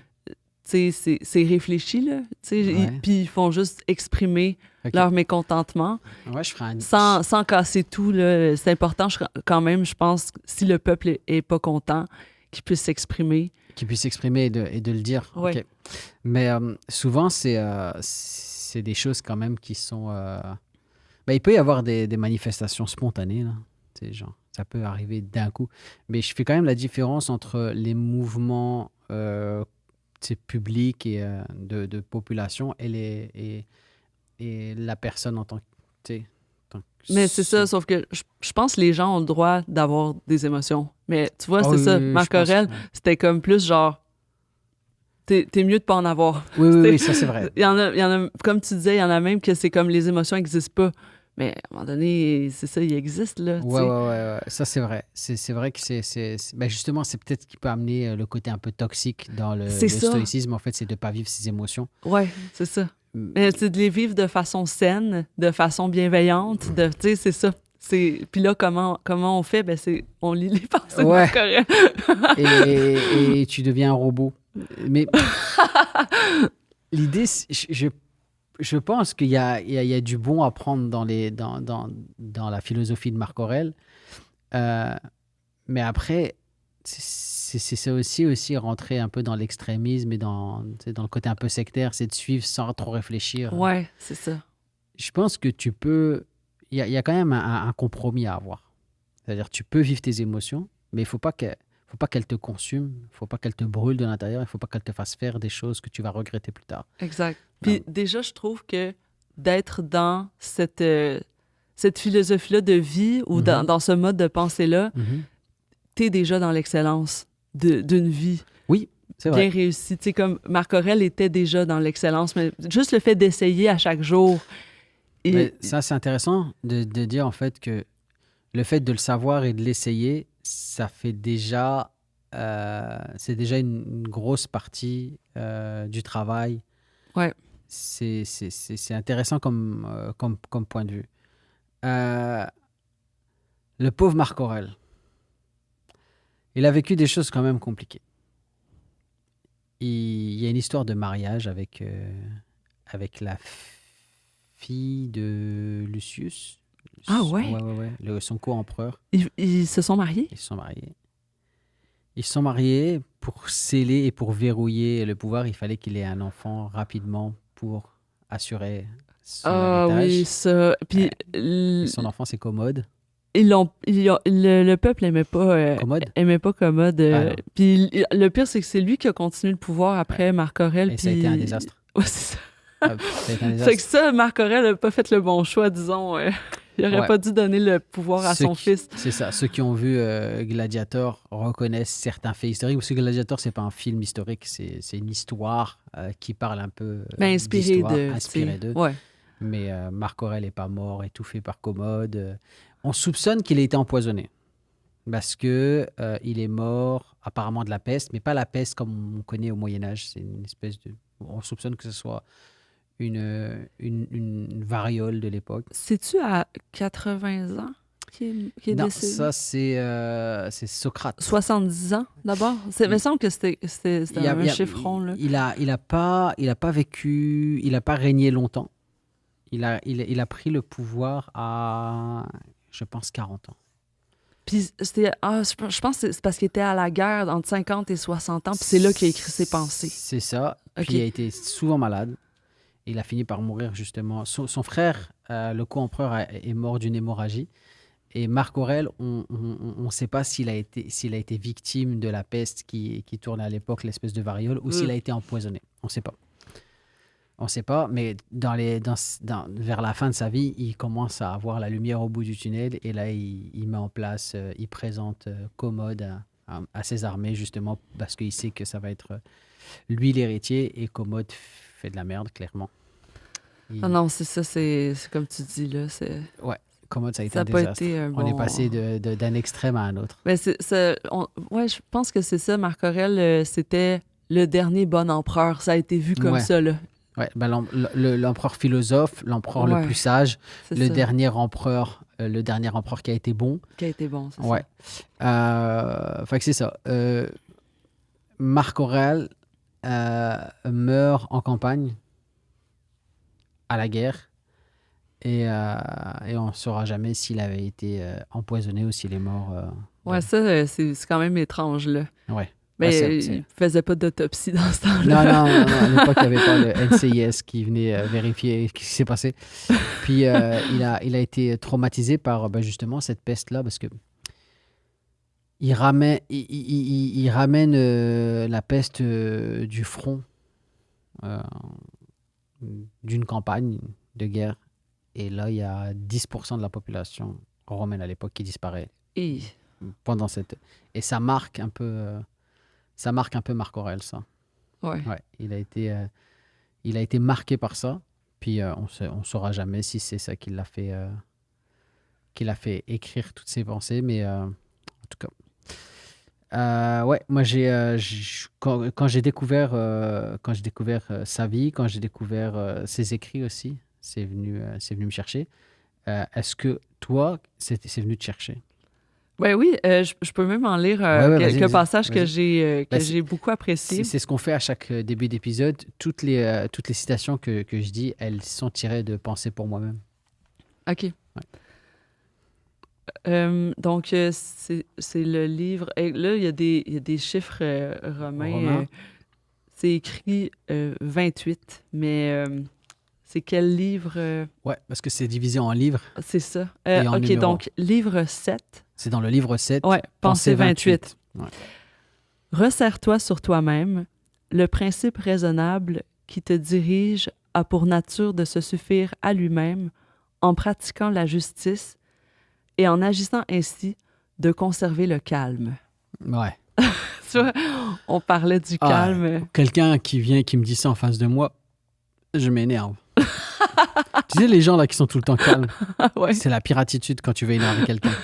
tu sais, c'est réfléchi, là. Tu sais, Ouais. puis ils font juste exprimer Ok. leur mécontentement Ouais, je ferai un. sans casser tout, là. C'est important, quand même, je pense, si le peuple est pas content, qu'il puisse s'exprimer. Qui puisse s'exprimer et de le dire. Ouais. Ok. Mais souvent, c'est des choses quand même qui sont Ben, il peut y avoir des manifestations spontanées, là. Tu sais, genre, ça peut arriver d'un coup. Mais je fais quand même la différence entre les mouvements tu sais, publics et de population et la personne en tant que, tu sais, en tant que Mais c'est ça, sauf que je pense que les gens ont le droit d'avoir des émotions. Mais tu vois, Ah c'est oui, ça. oui, oui, je Marc pense. Aurèle, Ouais. c'était comme plus genre, t'es mieux de pas en avoir. Oui, oui, C'était- oui, ça c'est vrai. il y en a, comme tu disais, il y en a même que c'est comme les émotions n'existent pas. Mais à un moment donné, c'est ça, ils existent, là, tu Ouais, ouais, sais. ouais, ouais. Ça c'est vrai. C'est vrai que ben justement, c'est peut-être ce qui peut amener le côté un peu toxique dans C'est le ça. stoïcisme, en fait, c'est de ne pas vivre ses émotions. Ouais, c'est ça. Mm. Mais c'est de les vivre de façon saine, de façon bienveillante, tu sais, c'est ça. Puis là, comment on fait? Ben, on lit les pensées de Ouais, Marc Aurèle. et tu deviens un robot. Mais l'idée, je pense qu'il y a du bon à prendre dans la philosophie de Marc Aurèle. Euh, mais après, c'est ça aussi rentrer un peu dans l'extrémisme et tu sais, dans le côté un peu sectaire, c'est de suivre sans trop réfléchir. Ouais, c'est ça. Je pense que tu peux. Il y a quand même un compromis à avoir. C'est-à-dire, tu peux vivre tes émotions, mais il ne faut pas qu'elles te consument, il ne faut pas qu'elles te brûlent de l'intérieur, il ne faut pas qu'elles te fassent faire des choses que tu vas regretter plus tard. Exact. Non. Puis déjà, je trouve que d'être dans cette philosophie-là de vie ou Mhm. dans ce mode de pensée-là, Mhm. t'es déjà dans l'excellence d'une vie Oui, c'est bien vrai. réussie. Tu sais, comme Marc Aurèle était déjà dans l'excellence, mais juste le fait d'essayer à chaque jour. Et, Mais ça, c'est intéressant de dire en fait que le fait de le savoir et de l'essayer, ça fait déjà, c'est déjà une grosse partie du travail. ouais, C'est intéressant comme point de vue. Euh, le pauvre Marc Aurèle, il a vécu des choses quand même compliquées. Il y a une histoire de mariage avec la fille de Lucius. ah ouais, Ouais, ouais, ouais. Son co-empereur. ils se sont mariés? Ils se sont mariés. Ils se sont mariés pour sceller et pour verrouiller le pouvoir. Il fallait qu'il ait un enfant rapidement pour assurer son Ah oui, héritage. ça. Puis Et son enfant, c'est Commode. le peuple Commode? aimait pas Commode. Ah non. Puis le pire, c'est que c'est lui qui a continué le pouvoir Ouais. après Marc Aurèle. Et ça a été un Puis désastre. ouais, c'est ça. Ah, ça a été un Fait que désastre. ça, Marc Aurèle n'a pas fait le bon choix, disons. Il aurait Ouais. pas dû donner le pouvoir à son fils. C'est ça. Ceux qui ont vu Gladiator reconnaissent certains faits historiques. Parce que Gladiator, c'est pas un film historique, c'est une histoire qui parle un peu Ben, inspiré d'histoire, de. inspirée d'eux. Ouais. Mais Marc Aurèle n'est pas mort, étouffé par Commode. On soupçonne qu'il ait été empoisonné. Parce que il est mort apparemment de la peste, mais pas la peste comme on connaît au Moyen-Âge. C'est une espèce de. On soupçonne que ce soit une variole de l'époque. C'est-tu à 80 ans qui est Non, décédé? ça, c'est Socrate. 70 ans, d'abord? Il me semble que c'était un chiffron, là. Il a pas vécu, il a pas régné longtemps. Il a pris le pouvoir à, je pense, 40 ans. Puis c'était... Ah, je pense que c'est parce qu'il était à la guerre entre 50 et 60 ans, puis c'est là qu'il a écrit ses pensées. C'est ça. OK. Puis il a été souvent malade. Il a fini par mourir, justement. Son frère, le co-empereur, est mort d'une hémorragie. Et Marc Aurèle, on ne sait pas s'il a été victime de la peste qui tournait à l'époque, l'espèce de variole, ou s'il a été empoisonné. On ne sait pas. On ne sait pas, mais vers la fin de sa vie, il commence à avoir la lumière au bout du tunnel. Et là, il met en place, il présente Commode à ses armées, justement, parce qu'il sait que ça va être lui l'héritier. Et Commode fait de la merde, clairement. Ah non, c'est ça, c'est comme tu dis, là. Ouais, Commode, ça a été Ça un n'a pas désastre. été un bon... On est passé d'un extrême à un autre. Ben, ouais, je pense que c'est ça, Marc Aurèle, c'était le dernier bon empereur. Ça a été vu comme Ouais. ça, là. Ouais, ben l'empereur philosophe, l'empereur Ouais, le plus sage, c'est le ça. dernier empereur qui a été bon. Qui a été bon, c'est Ouais. Fait que c'est ça. Marc Aurèle meurt en campagne, à la guerre, et on ne saura jamais s'il avait été empoisonné ou s'il est mort. ça. Ouais, ça, c'est quand même étrange, là. Ouais. Mais il faisait pas d'autopsie dans ce temps-là. Non. À l'époque, il n'y avait pas le NCIS qui venait vérifier ce qui s'est passé. Puis, il a été traumatisé par justement cette peste-là parce que il ramène la peste du front d'une campagne de guerre. Et là, il y a 10% de la population romaine à l'époque qui disparaît Et... pendant cette... Et ça marque un peu Marc Aurèle, ça. Ouais. Ouais, il a été marqué par ça. Puis on saura jamais si c'est ça qui l'a fait écrire toutes ses pensées. Mais en tout cas... ouais, moi quand j'ai découvert sa vie, quand j'ai découvert ses écrits aussi, c'est venu me chercher. Est-ce que toi, c'est venu te chercher? Ben oui, je peux même en lire quelques passages que j'ai beaucoup appréciés. C'est ce qu'on fait à chaque début d'épisode. Toutes les citations que je dis, elles sont tirées de Pensées pour moi-même. OK. Donc, c'est le livre. Et là, il y a des chiffres romains. C'est écrit 28, mais c'est quel livre? Ouais, parce que c'est divisé en livres. C'est ça. Et en OK, numéros. donc, livre 7. C'est dans le livre 7. Ouais, Pensée 28. Ouais. Resserre-toi sur toi-même. Le principe raisonnable qui te dirige a pour nature de se suffire à lui-même en pratiquant la justice et en agissant ainsi de conserver le calme. Ouais. Tu vois, on parlait du calme. Quelqu'un qui vient, qui me dit ça en face de moi, je m'énerve. Tu sais, les gens là qui sont tout le temps calmes, Ouais. c'est la pire attitude quand tu veux énerver quelqu'un.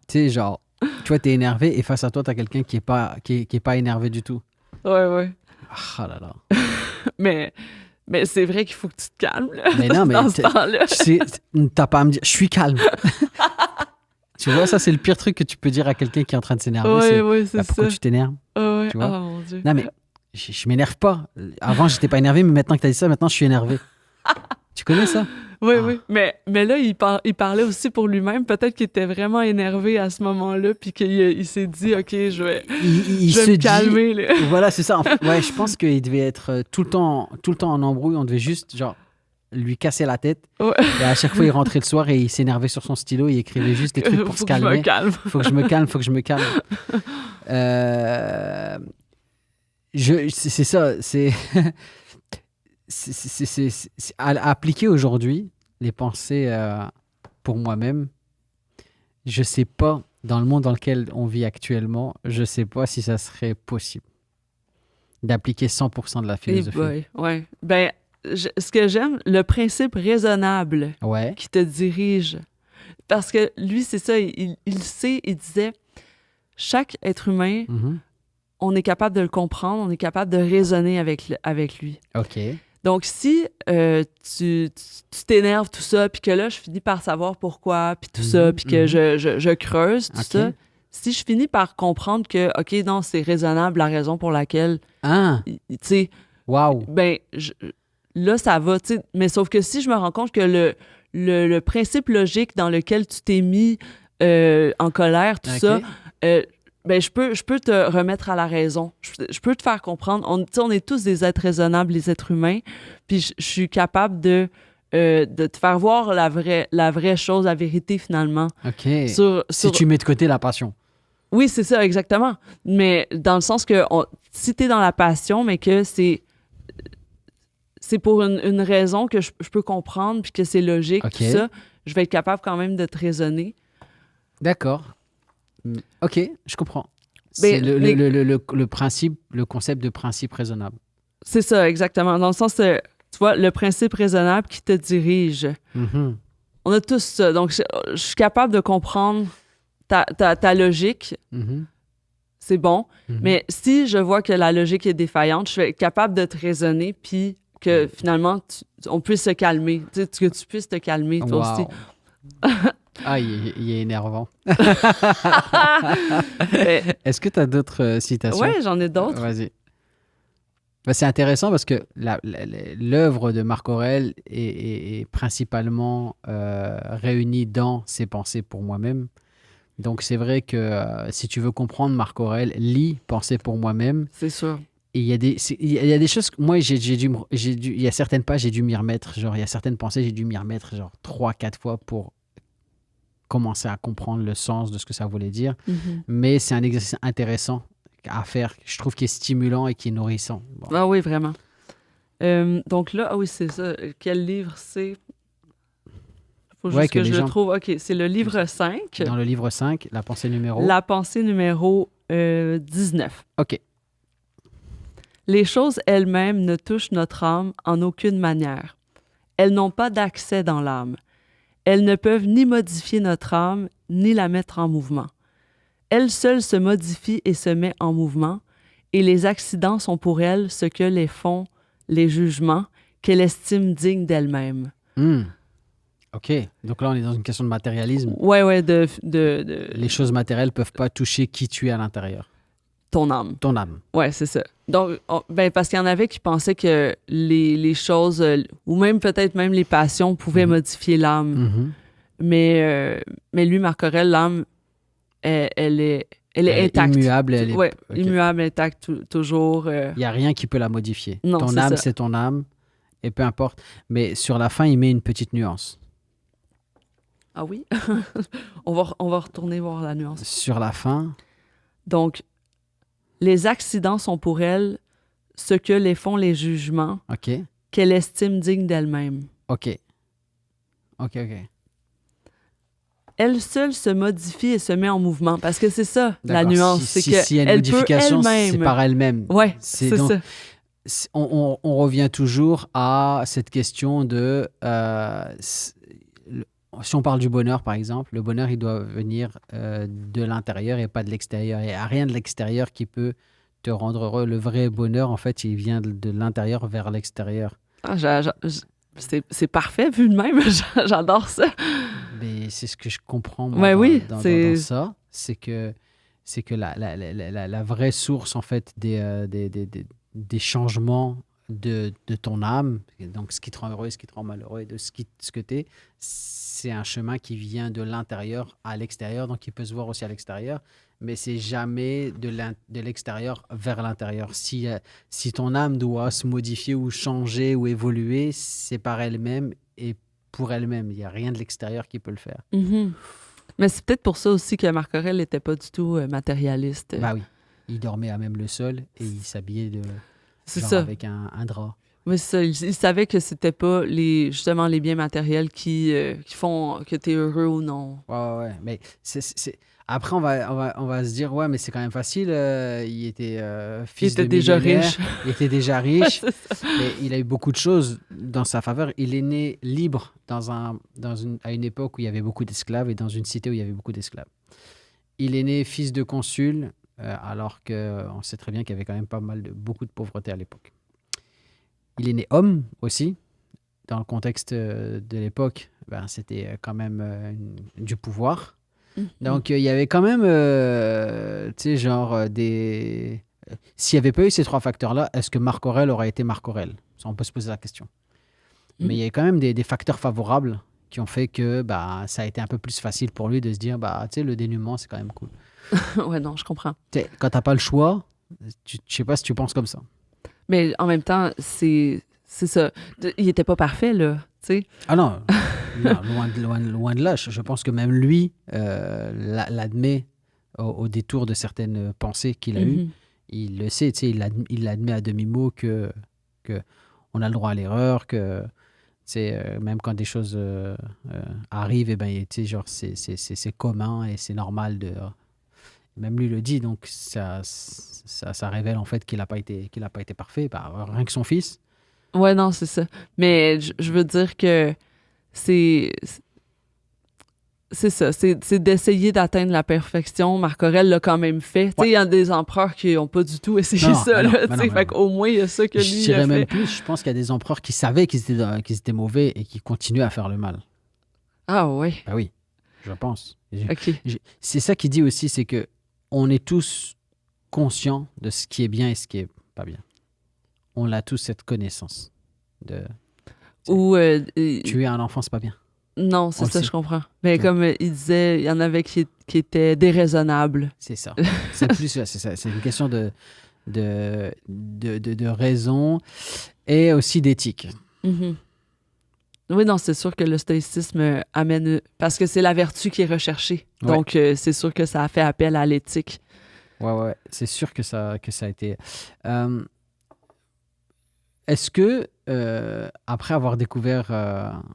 Tu sais, genre, tu vois, t'es énervé et face à toi, t'as quelqu'un qui est pas énervé du tout. Ouais. Ah là là. Mais c'est vrai qu'il faut que tu te calmes, là, Mais non, mais dans ce temps-là. t'as pas à me dire, je suis calme. Tu vois, ça, c'est le pire truc que tu peux dire à quelqu'un qui est en train de s'énerver. Ouais, c'est ça. Pourquoi tu t'énerves? Ouais. Tu vois? Oh mon Dieu. Non, mais je m'énerve pas. Avant, j'étais pas énervé, mais maintenant que t'as dit ça, maintenant, je suis énervé. Tu connais ça? Oui. Mais là, il parlait aussi pour lui-même. Peut-être qu'il était vraiment énervé à ce moment-là, puis qu'il s'est dit, OK, je vais me calmer. Là. Voilà, c'est ça. Ouais, je pense qu'il devait être tout le temps en embrouille. On devait juste, genre, lui casser la tête. Ouais. Et à chaque fois, il rentrait le soir et il s'énervait sur son stylo. Il écrivait juste des trucs pour se calmer. Faut que je me calme. C'est ça. C'est à appliquer aujourd'hui les pensées pour moi-même. Je sais pas, dans le monde dans lequel on vit actuellement, je sais pas si ça serait possible d'appliquer 100% de la philosophie. Ouais. Ben, ce que j'aime, le principe raisonnable qui te dirige. Parce que lui, c'est ça, il sait, il disait, chaque être humain, on est capable de le comprendre, on est capable de raisonner avec lui. OK. Donc, si tu t'énerves, tout ça, puis que là, je finis par savoir pourquoi, puis tout ça, puis que je creuse, tout ça, si je finis par comprendre que, OK, non, c'est raisonnable la raison pour laquelle, tu sais, ben, là, ça va, tu sais. Mais sauf que si je me rends compte que le principe logique dans lequel tu t'es mis en colère, tout ça, ben, je peux te remettre à la raison. Je peux te faire comprendre. On est tous des êtres raisonnables, les êtres humains. Puis je suis capable de te faire voir la vraie chose, la vérité, finalement. OK. Si tu mets de côté la passion. Oui, c'est ça, exactement. Mais dans le sens que si t'es dans la passion, mais que c'est pour une raison que je peux comprendre, puis que c'est logique, tout ça, je vais être capable quand même de te raisonner. D'accord. OK, je comprends. C'est le principe, le concept de principe raisonnable. C'est ça, exactement. Dans le sens, tu vois, le principe raisonnable qui te dirige. On a tous ça. Donc, je suis capable de comprendre ta logique. C'est bon. Mais si je vois que la logique est défaillante, je suis capable de te raisonner, puis que finalement, on puisse se calmer. Tu sais, que tu puisses te calmer, toi aussi. Ah, il est énervant. Est-ce que tu as d'autres citations? Oui, j'en ai d'autres. Vas-y. Ben, c'est intéressant parce que l'œuvre de Marc Aurèle est principalement réunie dans ses pensées pour moi-même. Donc, c'est vrai que si tu veux comprendre Marc Aurèle, lis Penser pour moi-même. C'est sûr. Et il y a des choses que moi, il y a certaines pages, j'ai dû m'y remettre. Genre, il y a certaines pensées, j'ai dû m'y remettre genre 3-4 fois pour commencer à comprendre le sens de ce que ça voulait dire. Mhm. Mais c'est un exercice intéressant à faire, je trouve, qui est stimulant et qui est nourrissant. Bon. Ah oui, vraiment. Donc là, ah oui, c'est ça. Quel livre c'est? Faut Ouais, juste que que les je le gens- trouve. OK, c'est le livre 5, Dans le livre 5, la pensée numéro. La pensée numéro 19. OK. Les choses elles-mêmes ne touchent notre âme en aucune manière. Elles n'ont pas d'accès dans l'âme. Elles ne peuvent ni modifier notre âme, ni la mettre en mouvement. Elle seule se modifie et se met en mouvement, et les accidents sont pour elle ce que les font les jugements qu'elle estime dignes d'elle-même. Hmm. OK. Donc là, on est dans une question de matérialisme. Ouais, de Les choses matérielles peuvent pas toucher qui tu es à l'intérieur. ton âme. Ton âme. Ouais, c'est ça. Donc, parce qu'il y en avait qui pensaient que les choses, ou même peut-être même les passions, pouvaient modifier l'âme. Mhm. Mais lui, Marc Aurèle, l'âme, elle est intacte. Immuable. Elle est... Ouais, OK. immuable, intacte, toujours. Il n'y a rien qui peut la modifier. Non, ton c'est âme, ça. c'est ton âme. Et peu importe. Mais sur la fin, il met une petite nuance. Ah oui? on va retourner voir la nuance. Sur la fin, Donc, les accidents sont pour elle ce que les font les jugements OK. qu'elle estime dignes d'elle-même. OK. OK. Elle seule se modifie et se met en mouvement. Parce que c'est ça, la D'accord. nuance. Si C'est s'il y a une qu'elle peut modification, c'est elle-même. par elle-même. Ouais, c'est donc- ça. On revient toujours à cette question de... si on parle du bonheur, par exemple, le bonheur, il doit venir de l'intérieur et pas de l'extérieur. Il n'y a rien de l'extérieur qui peut te rendre heureux. Le vrai bonheur, en fait, il vient de l'intérieur vers l'extérieur. Ah, c'est parfait vu de même. J'adore ça. Mais c'est ce que je comprends moi, Ouais, oui, dans c'est- ça, c'est que la vraie source en fait des changements de ton âme, donc ce qui te rend heureux, ce qui te rend malheureux, et de ce que tu es, c'est un chemin qui vient de l'intérieur à l'extérieur, donc il peut se voir aussi à l'extérieur, mais c'est jamais de l'extérieur vers l'intérieur. Si ton âme doit se modifier ou changer ou évoluer, c'est par elle-même et pour elle-même. Il n'y a rien de l'extérieur qui peut le faire. Mhm. Mais c'est peut-être pour ça aussi que Marc Aurèle n'était pas du tout matérialiste. Bah oui. Il dormait à même le sol et il s'habillait C'est genre ça. avec un drap. Oui, c'est ça. Il savait que c'était pas justement les biens matériels qui font que tu es heureux ou non. Ouais. Mais après, on va se dire, ouais, mais c'est quand même facile. Il était fils était de déjà millionnaire. riche. Il était déjà riche. C'est ça. Mais il a eu beaucoup de choses dans sa faveur. Il est né libre à une époque où il y avait beaucoup d'esclaves et dans une cité où il y avait beaucoup d'esclaves. Il est né fils de consul, alors qu'on sait très bien qu'il y avait quand même beaucoup de pauvreté à l'époque. Il est né homme aussi. Dans le contexte de l'époque, c'était quand même du pouvoir. Donc, il y avait quand même, tu sais, genre des... S'il n'y avait pas eu ces trois facteurs-là, est-ce que Marc Aurèle aurait été Marc Aurèle? Ça, on peut se poser la question. Mais il y a quand même des facteurs favorables qui ont fait que ça a été un peu plus facile pour lui de se dire, tu sais, le dénuement, c'est quand même cool. Ouais, non, je comprends. Tu sais, quand tu n'as pas le choix, je sais pas si tu penses comme ça. Mais en même temps, c'est ça. Il était pas parfait, là, tu sais. Ah non, loin de là. Je pense que même lui l'admet au détour de certaines pensées qu'il a eues. Mhm. Il le sait, tu sais, il l'admet à demi-mot que on a le droit à l'erreur, que même quand des choses arrivent, tu sais, genre c'est commun et c'est normal de... Même lui le dit, donc ça révèle en fait qu'il n'a pas été parfait, rien que son fils. Ouais, non, c'est ça. Mais je veux dire que c'est ça, c'est d'essayer d'atteindre la perfection. Marc Aurèle l'a quand même fait. Tu sais, il y a des empereurs qui n'ont pas du tout essayé Non, ça, non, là, non, tu sais. non, Fait qu'au moins, il y a ça que lui, Je il dirais a même fait. plus, je pense qu'il y a des empereurs qui savaient qu'ils étaient mauvais et qui continuaient à faire le mal. Ah ouais, Bah oui, je pense. OK. C'est ça qu'il dit aussi, c'est que on est tous conscients de ce qui est bien et ce qui est pas bien. On a tous cette connaissance de Ou tuer un enfant, c'est pas bien. Non, c'est On le ça, sait. je comprends. Mais Ok. comme il disait, il y en avait qui étaient déraisonnables. C'est ça. C'est plus, ouais, c'est ça. C'est une question de raison et aussi d'éthique. Mhm. Oui, non, c'est sûr que le stoïcisme amène... Parce que c'est la vertu qui est recherchée. Ouais. Donc, c'est sûr que ça a fait appel à l'éthique. Ouais. C'est sûr que ça a été. Euh, Est-ce que, après avoir découvert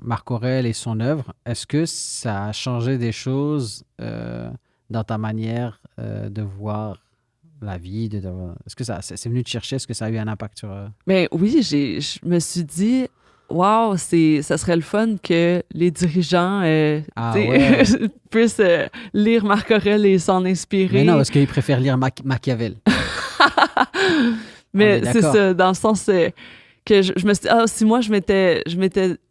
Marc Aurèle et son œuvre, est-ce que ça a changé des choses dans ta manière de voir la vie Est-ce que c'est venu te chercher? Est-ce que ça a eu un impact sur... Mais oui, je me suis dit, waouh, ça serait le fun que les dirigeants Ah tu sais, ouais. puissent lire Marc Aurèle et s'en Mais inspirer. non, parce qu'ils préfèrent lire Machiavel. On Mais est c'est d'accord. ça, dans le sens que je me suis dit, ah, si moi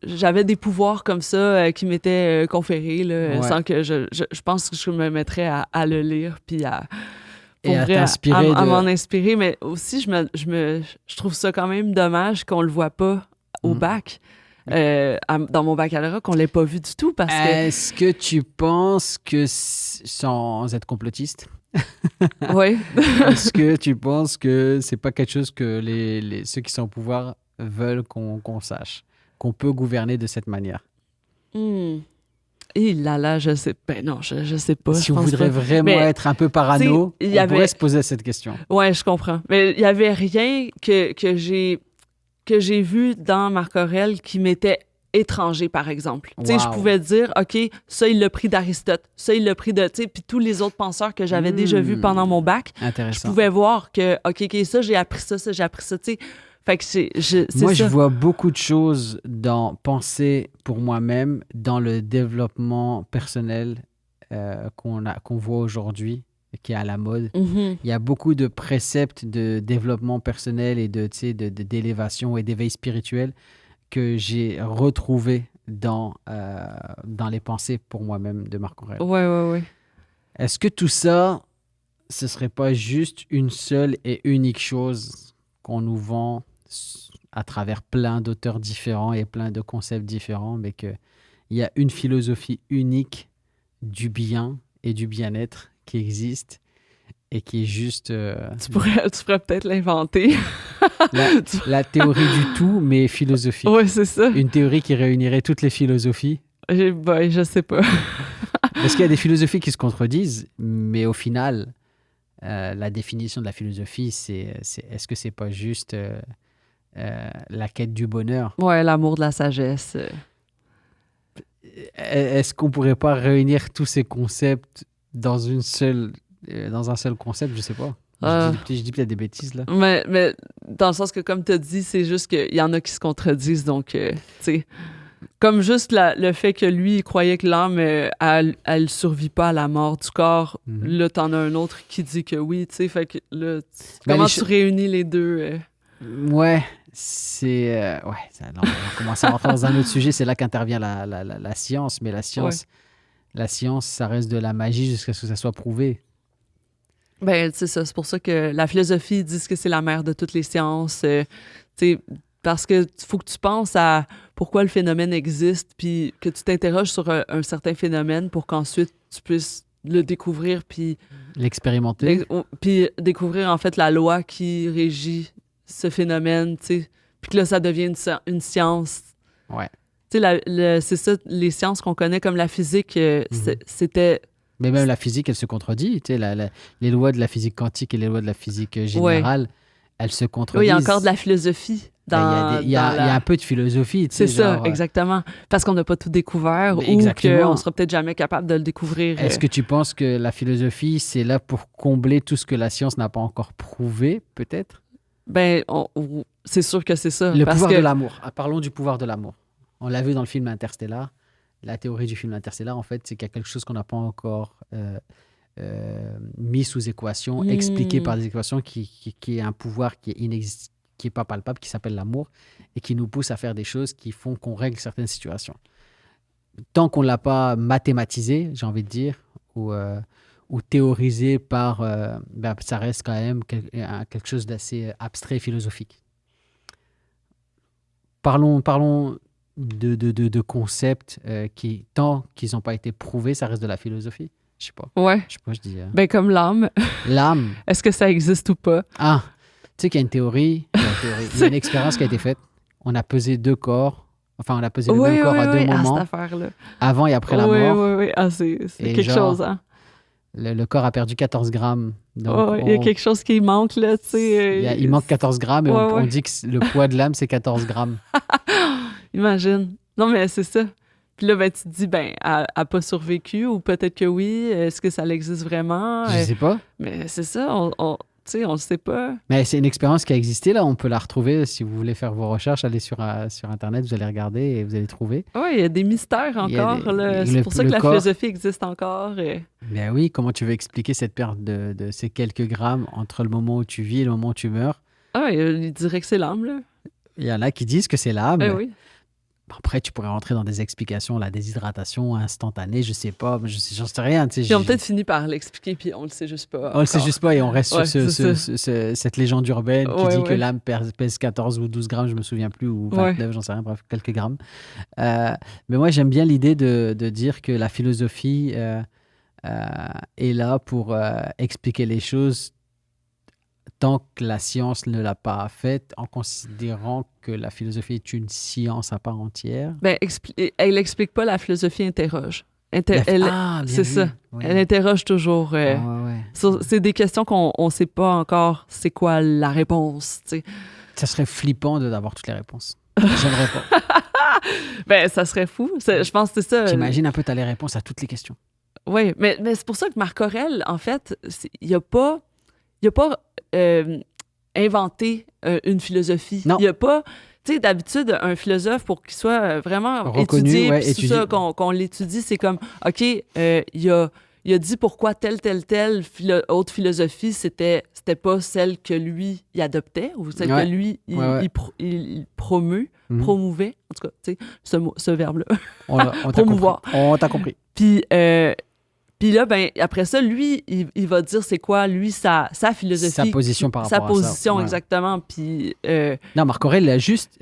j'avais des pouvoirs comme ça qui m'étaient conférés, là, Ouais. sans que je pense que je me mettrais à le lire, puis Et pour à vrai, t'inspirer à de... m'en inspirer. Mais aussi, je trouve ça quand même dommage qu'on le voit pas au Mm. bac, dans mon baccalauréat, qu'on l'ait pas vu du tout, parce que, Est-ce que tu penses que, sans être complotiste, ouais, est-ce que tu penses que c'est pas quelque chose que ceux qui sont au pouvoir veulent qu'on sache, qu'on peut gouverner de cette manière? Et là, je sais, ben non, je sais pas, Si je on pense voudrait pas. vraiment Mais, être un peu parano, tu sais, il y on pourrait avait- se poser cette question. Ouais, je comprends. Mais il y avait rien que j'ai vu dans Marc Aurèle qui m'était étranger, par exemple. Tu sais, je Wow. pouvais dire, OK, ça, il l'a pris d'Aristote, ça, il l'a pris de... Tu sais, puis tous les autres penseurs que j'avais déjà vus pendant mon bac, je Intéressant. pouvais voir que, OK, ça, j'ai appris ça, j'ai appris ça, tu sais. Fait que c'est Moi, je ça. vois beaucoup de choses dans penser pour moi-même, dans le développement personnel qu'on voit aujourd'hui, qui est à la mode. Mhm. Il y a beaucoup de préceptes de développement personnel et tu sais, d'élévation et d'éveil spirituel que j'ai retrouvés dans les pensées pour moi-même de Marc Aurèle. Ouais. Est-ce que tout ça, ce serait pas juste une seule et unique chose qu'on nous vend à travers plein d'auteurs différents et plein de concepts différents, mais qu'il y a une philosophie unique du bien et du bien-être qui existe et qui est juste Tu pourrais peut-être l'inventer. la théorie du tout, mais philosophique. Ouais, c'est ça. Une théorie qui réunirait toutes les philosophies. Ben, je sais pas. Parce qu'il y a des philosophies qui se contredisent, mais au final, la définition de la philosophie, est-ce que c'est pas juste la quête du bonheur? Ouais, l'amour de la sagesse. Est-ce qu'on pourrait pas réunir tous ces concepts dans un seul concept? Je sais pas. Je dis peut-être des bêtises là. Mais dans le sens que, comme tu as dit, c'est juste qu'il y en a qui se contredisent. Donc, tu sais, comme juste le fait que lui, il croyait que l'âme, elle survit pas à la mort du corps. Mhm. Là, t'en as un autre qui dit que oui, tu sais. Fait que là, Ben, comment les tu réunis les deux? Ouais, on commence à rentrer dans un autre sujet. C'est là qu'intervient la science. Mais la science, ça reste de la magie jusqu'à ce que ça soit prouvé. Ben, c'est ça. C'est pour ça que la philosophie, ils disent que c'est la mère de toutes les sciences. Tu sais, parce que faut que tu penses à pourquoi le phénomène existe, puis que tu t'interroges sur un certain phénomène pour qu'ensuite tu puisses le découvrir, puis L'expérimenter. puis découvrir en fait la loi qui régit ce phénomène, tu sais. Puis que là, ça devient une science. Ouais. Tu sais, c'est ça, les sciences qu'on connaît comme la physique, c'était... Mais même la physique, elle se contredit. Tu sais, les lois de la physique quantique et les lois de la physique générale, elles se contredisent. Oui, il y a encore de la philosophie Il y a un peu de philosophie. Tu sais, C'est ça, genre, exactement. Parce qu'on n'a pas tout découvert Mais ou exactement. qu'on sera peut-être jamais capable de le découvrir. Est-ce que tu penses que la philosophie, c'est là pour combler tout ce que la science n'a pas encore prouvé, peut-être? Ben, c'est sûr que c'est ça. Le parce pouvoir que... de l'amour. Ah, parlons du pouvoir de l'amour. On l'a vu dans le film Interstellar. La théorie du film Interstellar, en fait, c'est qu'il y a quelque chose qu'on n'a pas encore mis sous équation, expliqué par des équations, qui est un pouvoir qui est pas palpable, qui s'appelle l'amour, et qui nous pousse à faire des choses qui font qu'on règle certaines situations. Tant qu'on ne l'a pas mathématisé, j'ai envie de dire, ou théorisé ça reste quand même quelque chose d'assez abstrait et philosophique. Parlons de concepts qui, tant qu'ils n'ont pas été prouvés, ça reste de la philosophie. Je sais pas. Ouais. Je sais pas, je dis. Ben, comme l'âme, L'âme. est-ce que ça existe ou pas? Ah, tu sais qu'il y a une théorie. Il y a une expérience qui a été faite. On a pesé deux corps. Enfin, on a pesé le même corps à deux moments. À cette affaire-là. Avant et après la mort. Oui. Ah, c'est Et quelque genre, chose, hein? Le corps a perdu 14 grammes. Donc, Il y a quelque chose qui manque, là, tu sais. il manque 14 grammes et Ouais, on ouais. dit que le poids de l'âme, c'est 14 grammes. Imagine. Non, mais c'est ça. Puis là, ben, tu te dis, ben, elle n'a pas survécu, ou peut-être que oui. Est-ce que ça existe vraiment? Je sais pas. Mais c'est ça, tu sais, on le sait pas. Mais c'est une expérience qui a existé, là. On peut la retrouver si vous voulez faire vos recherches. Allez sur Internet, vous allez regarder et vous allez trouver. Oui, il y a des mystères Il y a encore. Là. le- C'est pour ça que la corps. philosophie existe encore. Mais oui, comment tu veux expliquer cette perte de ces quelques grammes entre le moment où tu vis et le moment où tu meurs? Ah, il dirait que c'est l'âme, là. Il y en a qui disent que c'est l'âme. Oui. Après, tu pourrais rentrer dans des explications, la déshydratation instantanée, je sais pas, j'en sais rien. Tu sais, Puis on peut-être fini par l'expliquer, puis on le sait juste pas. on le sait juste pas et on reste Ouais, sur c'est cette légende urbaine qui Ouais, dit que ouais. l'âme pèse 14 ou 12 grammes, je me souviens plus, ou 29, j'en sais rien, bref, quelques grammes. Mais moi, j'aime bien l'idée de dire que la philosophie est là pour expliquer les choses tant que la science ne l'a pas faite, en considérant que la philosophie est une science à part entière. Ben, elle explique pas la philosophie, interroge. Bien C'est vu. ça. Oui. Elle interroge toujours. Ouais. C'est des questions qu'on ne sait pas encore c'est quoi la réponse, tu sais. Ça serait flippant d'avoir toutes les réponses. J'aimerais pas. Ben, ça serait fou. Je pense que c'est ça. J'imagine un peu, tu as les réponses à toutes les questions. Oui, mais c'est pour ça que Marc Aurèle, en fait, il n'a pas inventé une philosophie. Non. Il n'a pas... Tu sais, d'habitude, un philosophe, pour qu'il soit vraiment Reconnu, étudié, ouais, puis tout ça, qu'on l'étudie, c'est comme, OK, il a dit pourquoi telle autre philosophie, c'était pas celle que lui, il adoptait, ou celle que lui, il promouvait, en tout cas, tu sais, ce verbe-là. On t'a Promouvoir. compris. On t'a compris. Puis là, ben, après ça, lui, il va dire c'est quoi, lui, sa philosophie. Sa position par rapport à ça. Sa position, exactement. Puis... Non, Marc Aurèle, il a juste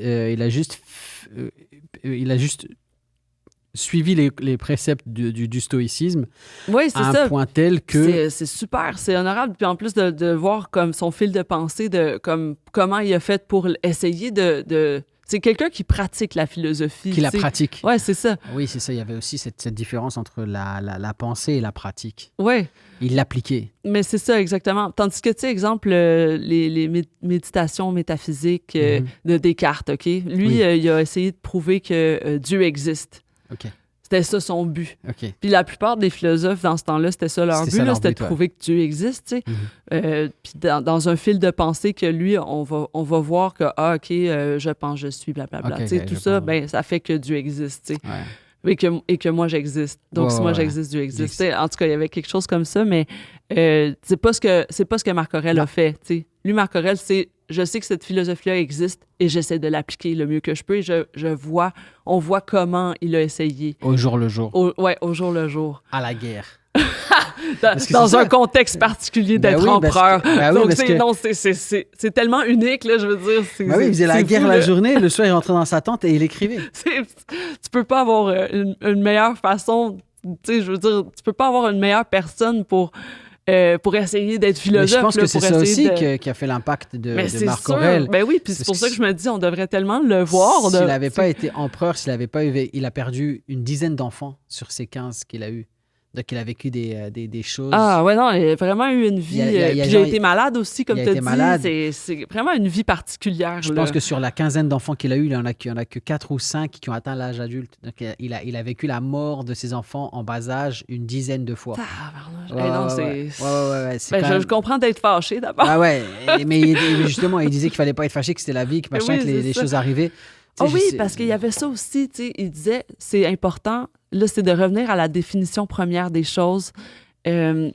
suivi les préceptes du stoïcisme oui, c'est à ça. un point tel que... C'est super, c'est honorable. Puis en plus de voir comme son fil de pensée, comme comment il a fait pour essayer de... C'est quelqu'un qui pratique la philosophie. Qui la pratique. Oui, c'est ça. Oui, c'est ça. Il y avait aussi cette différence entre la pensée et la pratique. Oui. Il l'appliquait. Mais c'est ça, exactement. Tandis que, tu sais, exemple, les méditations métaphysiques de Descartes, OK? Lui, il a essayé de prouver que Dieu existe. OK. C'était ça son but. OK. Puis la plupart des philosophes, dans ce temps-là, c'était ça leur but, c'était de prouver que Dieu existe, tu sais. Puis dans un fil de pensée que lui, on va voir que, OK, je pense, je suis, blablabla. Okay, tu sais, tout ça, ben, ça fait que Dieu existe, tu sais. Ouais. Et que moi, j'existe. Donc, si moi, j'existe, Dieu existe. Tu sais, en tout cas, il y avait quelque chose comme ça, mais c'est pas ce que Marc Aurèle a fait, tu sais. Lui, Marc Aurèle, c'est je sais que cette philosophie-là existe et j'essaie de l'appliquer le mieux que je peux et on voit comment il a essayé. Au jour le jour. Au jour le jour. À la guerre. dans un contexte particulier d'être empereur. Donc, c'est tellement unique, là, je veux dire. Il faisait la guerre la journée, le soir, il rentrait dans sa tente et il écrivait. Tu peux pas avoir une meilleure façon, tu sais, je veux dire, tu peux pas avoir une meilleure personne pour essayer d'être philosophe. Mais je pense que c'est ça aussi qui a fait l'impact de Marc Aurèle. Ben oui, puis c'est pour ça que je me dis, on devrait tellement le voir. S'il n'avait pas été empereur, il a perdu une dizaine d'enfants sur ces 15 qu'il a eu. Donc, il a vécu des choses. Ah, ouais, non, il a vraiment eu une vie. Puis il a été malade aussi, comme tu as dit. C'est vraiment une vie particulière. Je pense que sur la quinzaine d'enfants qu'il a eu, il n'y en a que 4 ou 5 qui ont atteint l'âge adulte. Donc, il a vécu la mort de ses enfants en bas âge une dizaine de fois. Je comprends d'être fâché d'abord. Ah ouais, mais justement, il disait qu'il ne fallait pas être fâché, que c'était la vie, que machin, que les choses arrivaient. Parce qu'il y avait ça aussi, tu sais, il disait, c'est important, là, c'est de revenir à la définition première des choses, comme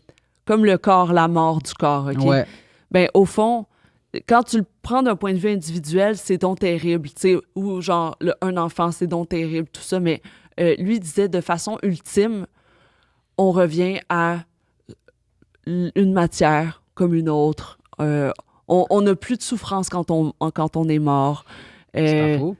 le corps, la mort du corps, OK? Ouais. Ben, au fond, quand tu le prends d'un point de vue individuel, c'est donc terrible, tu sais, ou genre, un enfant, c'est donc terrible, tout ça, mais lui disait, de façon ultime, on revient à une matière comme une autre. On n'a plus de souffrance quand on est mort. C'est pas faux.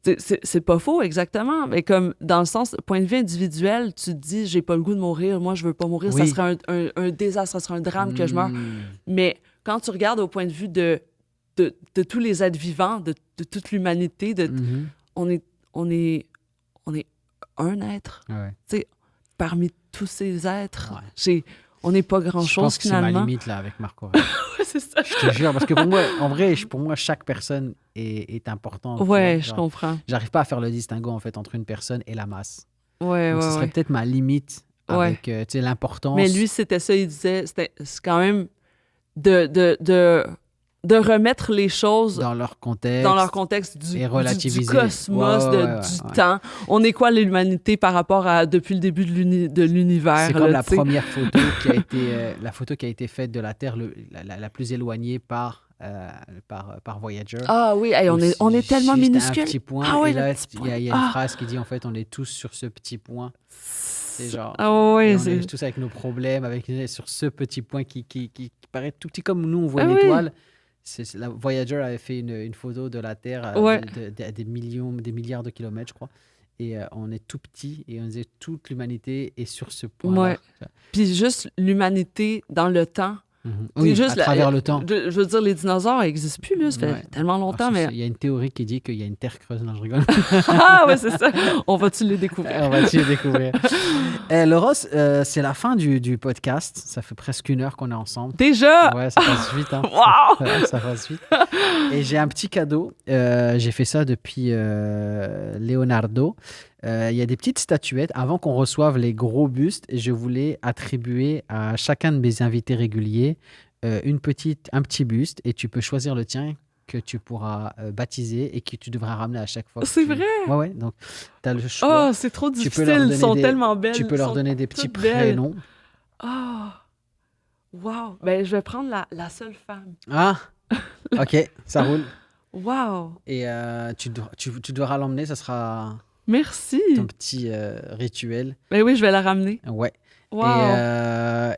C'est pas faux, exactement. Mais comme, dans le sens, point de vue individuel, tu te dis, j'ai pas le goût de mourir, moi, je veux pas mourir, ça Oui. serait un désastre, ça serait un drame que je meure. Mais quand tu regardes au point de vue de tous les êtres vivants, de toute l'humanité, Mhm. on est un être. Ouais. Tu sais, parmi tous ces êtres, Ouais. on n'est pas Je grand-chose, pense que c'est ma finalement. limite, là, avec Marc Aurèle. Ouais, c'est ça. Je te jure, parce que pour moi, en vrai, pour moi, chaque personne est importante. tu Ouais, vois. je Genre, comprends. j'arrive pas à faire le distinguo, en fait, entre une personne et la masse. Ouais, Donc, ce ouais, serait ouais. peut-être ma limite Ouais. avec, tu sais, l'importance. Mais lui, c'était ça, il disait, c'est quand même de remettre les choses dans leur contexte. dans leur contexte et du relativiser. cosmos, Ouais, ouais, du ouais. temps. On est quoi l'humanité par rapport à depuis le début de l'univers? C'est comme là, la tu sais. première photo qui a été, la photo qui a été faite de la Terre la plus éloignée par Voyager. Ah oui, hey, on est tellement juste minuscule. un petit point. Ah ouais, et là, le petit il point. y a une Ah. phrase qui dit en fait, on est tous sur ce petit point. C'est genre. Ah Et ouais, on est tous avec nos problèmes, sur ce petit point qui paraît tout petit comme nous, on voit Ah une oui. étoile. La Voyager avait fait une photo de la Terre Ouais. à des milliards de kilomètres, je crois. Et on est tout petit et on disait toute l'humanité est sur ce point-là. Ouais. Puis juste l'humanité dans le temps. Mhm. C'est Oui, juste à travers le temps. Je veux dire, les dinosaures n'existent plus, là. Ça fait Ouais. tellement longtemps, mais... Il y a une théorie qui dit qu'il y a une Terre creuse. Non, je rigole. Ah ouais, c'est ça. On va-tu les découvrir? On va le découvrir. Laurent, c'est la fin du podcast. Ça fait presque 1 heure qu'on est ensemble. Déjà? Ouais, ça passe vite. Hein. Wow! Ça passe vite. Et j'ai un petit cadeau. J'ai fait ça depuis Leonardo. Il y a des petites statuettes. Avant qu'on reçoive les gros bustes, je voulais attribuer à chacun de mes invités réguliers un petit buste. Et tu peux choisir le tien que tu pourras baptiser et que tu devras ramener à chaque fois. C'est vrai? Ouais. Donc, tu as le choix. Oh, c'est trop Tu peux difficile. leur Ils donner sont des- tellement belles. Tu peux Ils leur sont donner des petits toutes belles. prénoms. Oh! Wow! Ben, je vais prendre la seule femme. Ah, ok, ça roule. Wow! Et tu devras l'emmener, ça sera Merci! ton petit rituel. Ben oui, je vais la ramener. Ouais. Wow!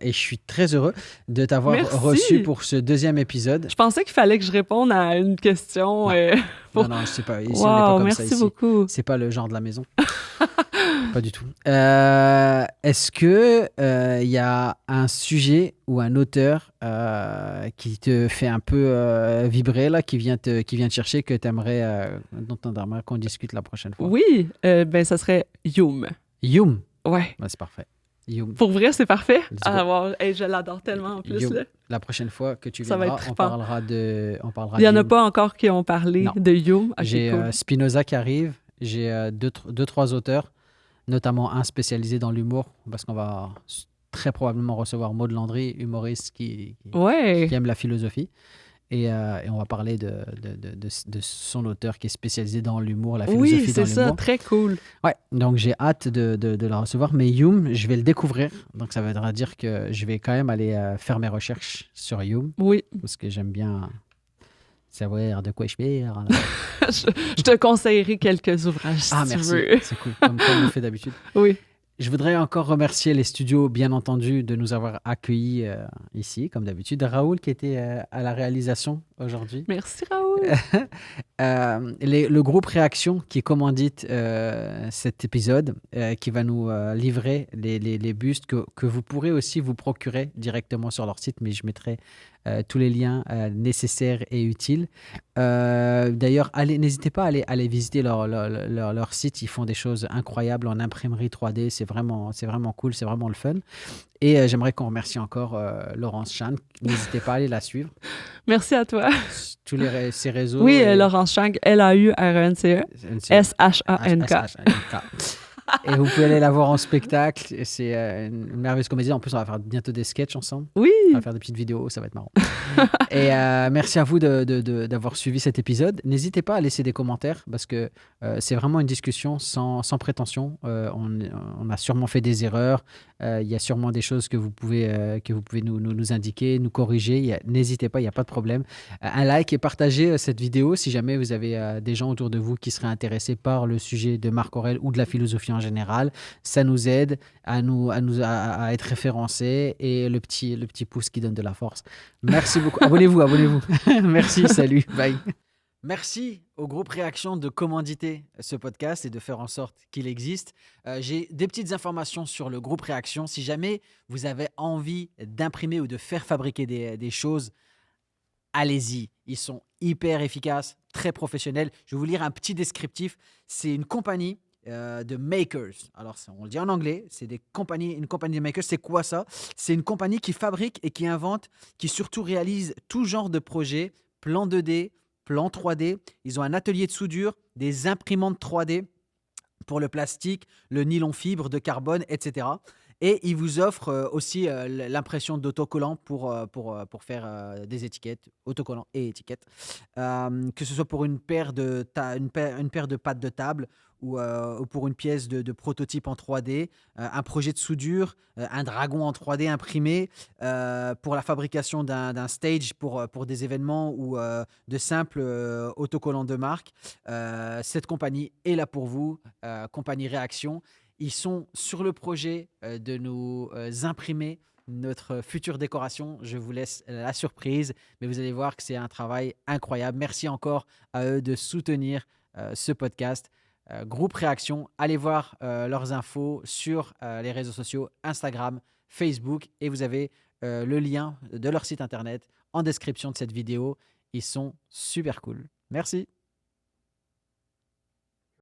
Et je suis très heureux de t'avoir Merci. reçu pour ce 2e épisode. Je pensais qu'il fallait que je réponde à une question. Non, je sais pas. Ici, on n'est pas Wow! comme Merci ça ici. beaucoup. C'est pas le genre de la maison. Pas du tout. Est-ce que il y a un sujet ou un auteur qui te fait un peu vibrer là, qui vient te chercher, que dont t'aimerais qu'on discute la prochaine fois? Oui, ben ça serait Youm. Youm. Ouais. Ouais, c'est parfait. Youm. Pour vrai, c'est parfait. Let's go. Ah, wow. Hey, je l'adore tellement en plus. Youm. Là. La prochaine fois que tu Ça va viendras, être on trippant. parlera de Il n'y en a Youm. pas encore qui ont parlé Non. de Youm. Ok, J'ai cool. Spinoza qui arrive. J'ai deux, trois auteurs, notamment un spécialisé dans l'humour, parce qu'on va très probablement recevoir Maud Landry, humoriste qui Ouais. aime la philosophie. Et on va parler de son auteur qui est spécialisé dans l'humour, la philosophie Oui, dans c'est ça. l'humour. Très cool. Ouais, donc j'ai hâte de la recevoir. Mais Youm, je vais le découvrir. Donc ça voudra dire que je vais quand même aller faire mes recherches sur Youm, Oui. parce que j'aime bien savoir de quoi je parle. Je te conseillerai quelques ouvrages si Ah, tu merci. veux. C'est cool, comme on fait d'habitude. Oui. Je voudrais encore remercier les studios, bien entendu, de nous avoir accueillis ici, comme d'habitude. Raoul, qui était à la réalisation aujourd'hui. Merci, Raoul. Le groupe Réaction qui commandite cet épisode, qui va nous livrer les bustes que vous pourrez aussi vous procurer directement sur leur site, mais je mettrai tous les liens nécessaires et utiles. D'ailleurs, n'hésitez pas à aller visiter leur site. Ils font des choses incroyables en imprimerie 3D. C'est vraiment cool, c'est vraiment le fun. Et j'aimerais qu'on remercie encore Laurence Chan. N'hésitez pas à aller la suivre. Merci à toi. Tous ses réseaux. Oui, Laurence Chang, Laurence Shank. Et vous pouvez aller la voir en spectacle. C'est une merveilleuse comédienne. En plus, on va faire bientôt des sketchs ensemble. Oui. On va faire des petites vidéos, ça va être marrant. Et merci à vous d'avoir suivi cet épisode. N'hésitez pas à laisser des commentaires parce que c'est vraiment une discussion sans prétention. On a sûrement fait des erreurs. Il y a sûrement des choses que vous pouvez nous indiquer, nous corriger. N'hésitez pas, il n'y a pas de problème. Un like et partagez cette vidéo si jamais vous avez des gens autour de vous qui seraient intéressés par le sujet de Marc Aurèle ou de la philosophie en général. Ça nous aide à être référencés et le petit pouce qui donne de la force. Merci beaucoup. Abonnez-vous. Merci, salut, bye. Merci au groupe Réaction de commanditer ce podcast et de faire en sorte qu'il existe. J'ai des petites informations sur le groupe Réaction. Si jamais vous avez envie d'imprimer ou de faire fabriquer des choses, allez-y. Ils sont hyper efficaces, très professionnels. Je vais vous lire un petit descriptif. C'est une compagnie de makers. Alors, on le dit en anglais, c'est une compagnie de makers. C'est quoi ça? C'est une compagnie qui fabrique et qui invente, qui surtout réalise tout genre de projets, plan 2D, plan 3D. Ils ont un atelier de soudure, des imprimantes 3D pour le plastique, le nylon fibre de carbone, etc. Et ils vous offrent aussi l'impression d'autocollants pour faire des étiquettes, autocollants et étiquettes. Que ce soit pour une paire une paire de pattes de table ou pour une pièce de prototype en 3D, un projet de soudure, un dragon en 3D imprimé, pour la fabrication d'un stage pour des événements ou de simples autocollants de marque. Cette compagnie est là pour vous, compagnie Réaction. Ils sont sur le projet de nous imprimer notre future décoration. Je vous laisse la surprise, mais vous allez voir que c'est un travail incroyable. Merci encore à eux de soutenir ce podcast. Groupe Réaction, allez voir leurs infos sur les réseaux sociaux, Instagram, Facebook, et vous avez le lien de leur site internet en description de cette vidéo. Ils sont super cool. Merci.